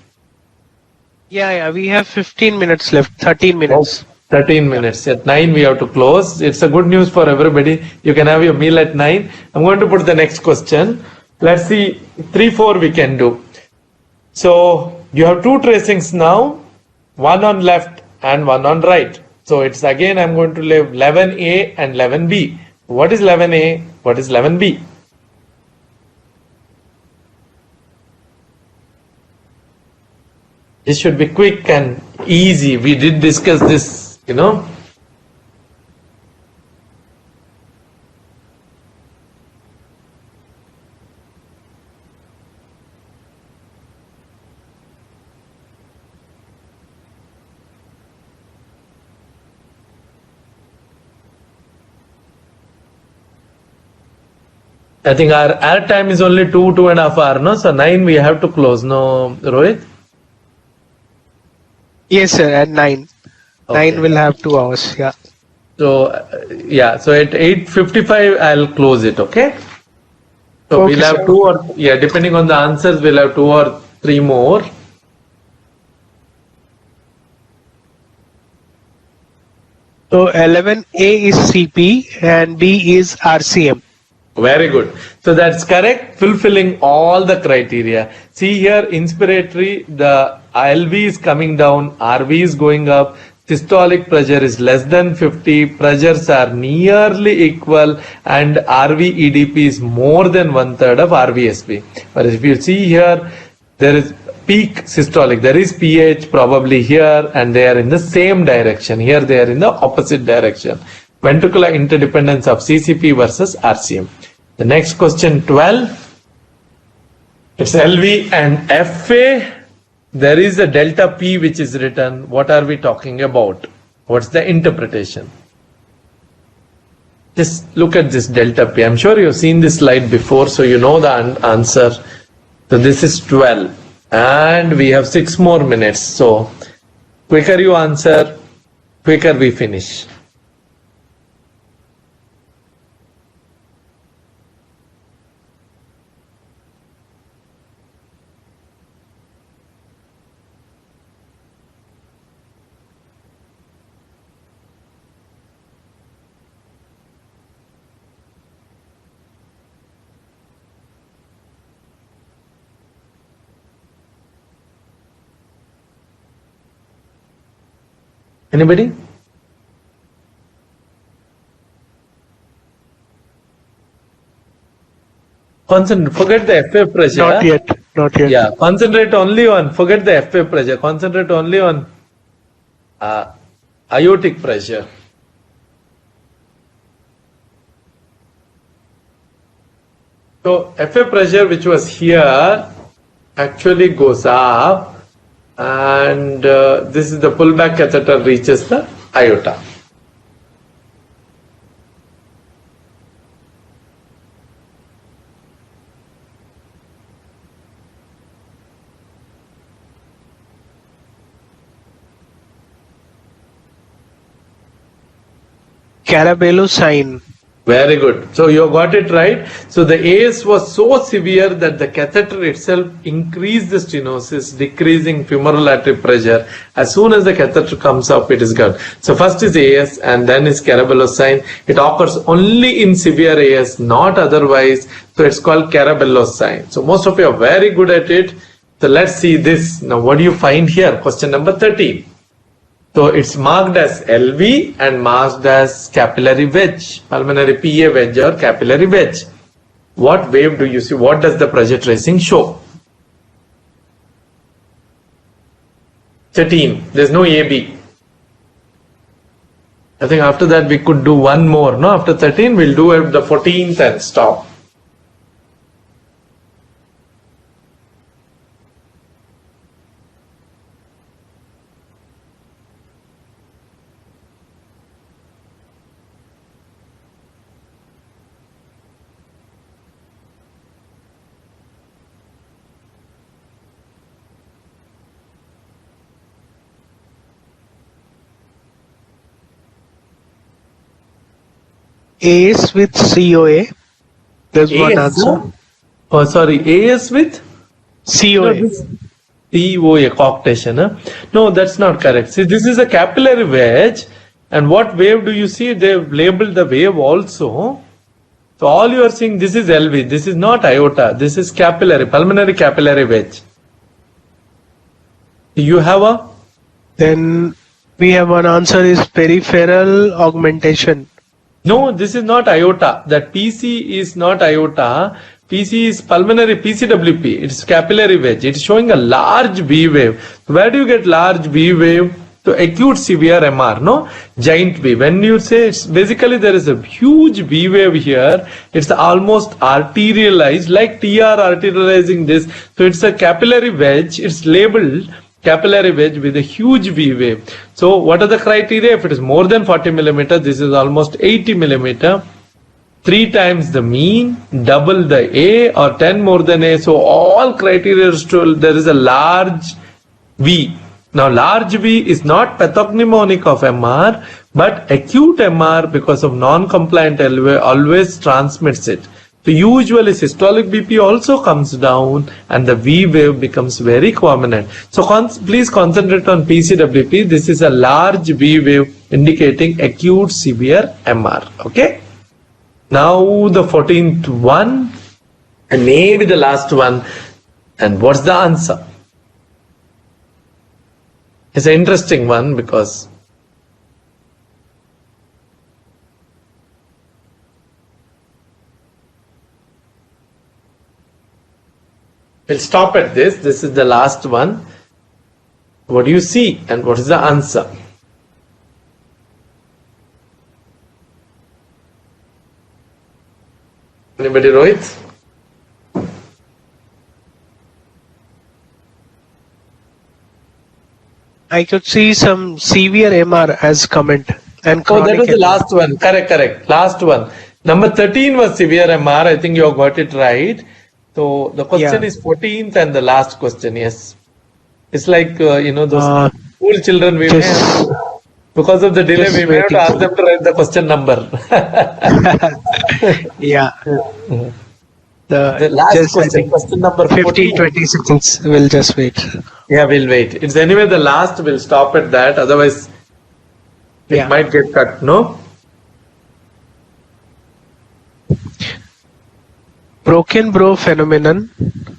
Yeah. We have 15 minutes left. 13 minutes. 13 minutes. At 9 we have to close. It's a good news for everybody. You can have your meal at 9. I'm going to put the next question. Let's see, 3, 4 we can do. So you have two tracings now, one on left and one on right. So it's again I'm going to leave 11A and 11B. What is 11A? What is 11B? This should be quick and easy. We did discuss this, you know. I think our time is only 2.5 hours, no? So 9 we have to close, no, Rohit? Yes, sir. At 9. Okay. 9 will have 2 hours. Yeah. So yeah, so at 8:55 I'll close it, okay? So Okay, we'll have sir. 2 or, yeah, depending on the answers, we'll have 2 or 3 more. So 11A is CP and B is RCM. Very good. So that's correct, fulfilling all the criteria. See here, inspiratory, the LV is coming down, RV is going up, systolic pressure is less than 50, pressures are nearly equal, and RV EDP is more than 1/3 of RVSP. But if you see here, there is peak systolic, there is pH probably here, and they are in the same direction. Here they are in the opposite direction. Ventricular interdependence of CCP versus RCM. The next question 12. It's LV and FA. There is a delta P which is written. What are we talking about? What's the interpretation? Just look at this delta P. I'm sure you've seen this slide before, so you know the answer. So this is 12. And we have 6 more minutes. So quicker you answer, quicker we finish. Anybody? Concentrate. Forget the FA pressure. Not yet. Not yet. Yeah, concentrate only on. Forget the FA pressure. Concentrate only on aortic pressure. So FA pressure, which was here, actually goes up. And this is the pullback catheter reaches the aorta. Carabello sign. Very good. So you got it right. So the AS was so severe that the catheter itself increased the stenosis, decreasing femoral artery pressure. As soon as the catheter comes up, it is good. So first is AS and then is Carabello sign. It occurs only in severe AS, not otherwise. So it's called Carabello sign. So most of you are very good at it. So let's see this. Now what do you find here? Question number 13. So it's marked as LV and marked as capillary wedge, pulmonary PA wedge or capillary wedge. What wave do you see? What does the pressure tracing show? 13. There's no AB. I think after that we could do one more. No, after 13 we'll do the 14th and stop. AS with COA. There's one AS, answer. no? Oh, sorry. AS with? COA. COA, coarctation. Huh? No, that's not correct. See, this is a capillary wedge And what wave do you see? They've labeled the wave also. So all you are seeing, this is LV. This is not aorta. This is capillary, pulmonary capillary wedge. You have a? Then we have one answer is peripheral augmentation. No, this is not aorta. That PC is not aorta. PC is pulmonary PCWP. It's capillary wedge. It's showing a large V wave. Where do you get large V wave? So acute severe MR, no? Giant V. When you say it's basically there is a huge V wave here. It's almost arterialized, like TR arterializing this. So it's a capillary wedge. It's labeled capillary wedge with a huge V wave. So what are the criteria? If it is more than 40 millimeter, this is almost 80 millimeter. 3 times the mean, double the A, or 10 more than A. So all criteria is true. There is a large V. Now large V is not pathognomonic of MR, but acute MR because of non-compliant LV always transmits it. So usually systolic BP also comes down and the V wave becomes very prominent. So please concentrate on PCWP. This is a large V wave indicating acute severe MR. Okay. Now the 14th one and maybe the last one. And what's the answer? It's an interesting one because we'll stop at this. This is the last one. What do you see and what is the answer? Anybody, Rohit? I could see some severe MR as comment. And Oh, that was the MR. last one. Correct. Last one. Number 13 was severe MR. I think you have got it right. So the question is 14th and the last question. Yes. It's like, those school children we may have to, because of the delay, we may have to ask them to write the question number. Yeah. The last question number 15, 20 seconds. We'll just wait. Yeah, we'll wait. It's anyway the last. We'll stop at that. Otherwise, it might get cut. No. Broken bro phenomenon.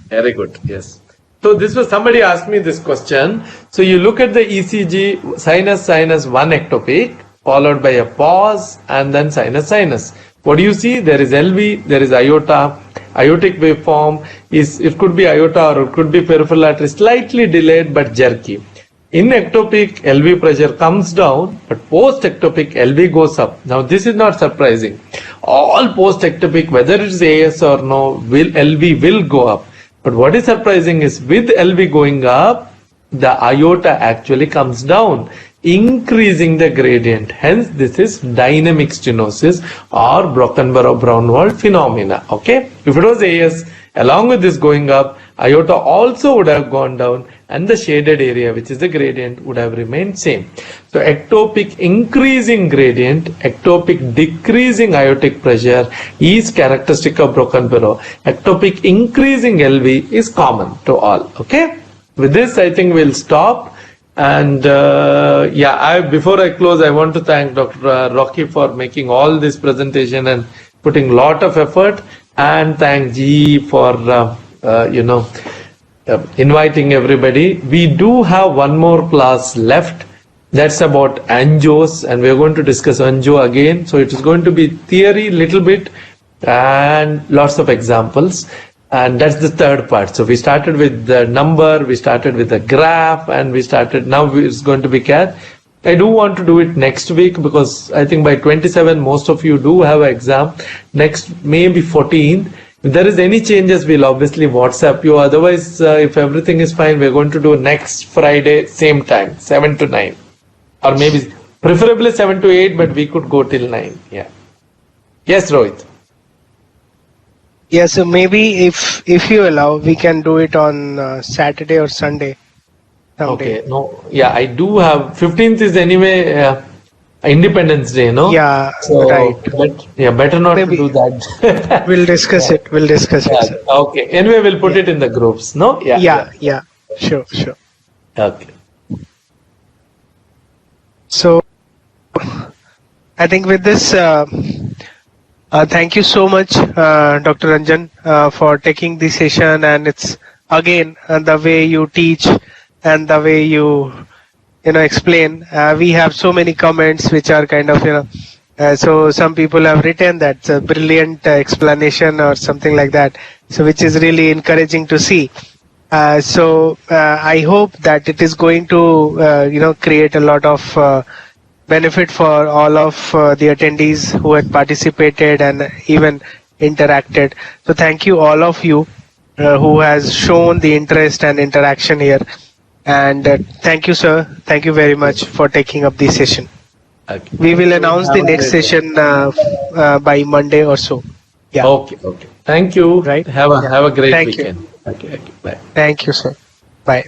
Very good. Yes. So this was somebody asked me this question. So you look at the ECG, sinus 1 ectopic, followed by a pause, and then sinus. What do you see? There is LV, there is aorta. Aortic waveform it could be aorta or it could be peripheral artery, slightly delayed but jerky. In ectopic, LV pressure comes down, but post-ectopic, LV goes up. Now, this is not surprising. All post-ectopic, whether it is AS or no, LV will go up. But what is surprising is with LV going up, the aorta actually comes down, increasing the gradient. Hence, this is dynamic stenosis or Brockenborough-Brownwald phenomena. Okay? If it was AS, along with this going up, aorta also would have gone down and the shaded area, which is the gradient, would have remained same. So ectopic increasing gradient, ectopic decreasing aortic pressure is characteristic of Brockenborough. Ectopic increasing LV is common to all. Okay? With this, I think we'll stop. And before I close, I want to thank Dr. Rocky for making all this presentation and putting a lot of effort, and thank G for inviting everybody. We do have one more class left. That's about angios, and we're going to discuss angio again. So it is going to be theory little bit and lots of examples. And that's the third part. So we started with the number, we started with the graph, and now it's going to be CAD. I do want to do it next week because I think by 27, most of you do have an exam. Next, maybe 14th. If there is any changes, we'll obviously WhatsApp you. Otherwise, if everything is fine, we're going to do next Friday, same time, 7 to 9. Or maybe, preferably 7 to 8, but we could go till 9. Yeah. Yes, Rohit. Yeah, so maybe if you allow, we can do it on Saturday or Sunday. Someday. Okay. No. Yeah, I do have 15th is anyway Independence Day, no? Yeah. So, right. Better not Maybe. to do that. We'll discuss it. We'll discuss it. Sir. Okay. Anyway, we'll put it in the groups, no? Yeah. Sure. Okay. So I think with this, thank you so much, Dr. Ranjan, for taking the session. And it's again the way you teach and the way you explain. We have so many comments which are kind of so some people have written that's a brilliant explanation or something like that. So which is really encouraging to see. So I hope that it is going to create a lot of benefit for all of the attendees who had participated and even interacted. So thank you all of you who has shown the interest and interaction here. And thank you, sir. Thank you very much for taking up the session. Okay. We will announce the next session by Monday or so. Yeah. Okay. Thank you. Right. Have a great Thank weekend. you. Okay. Bye. Thank you, sir. Bye.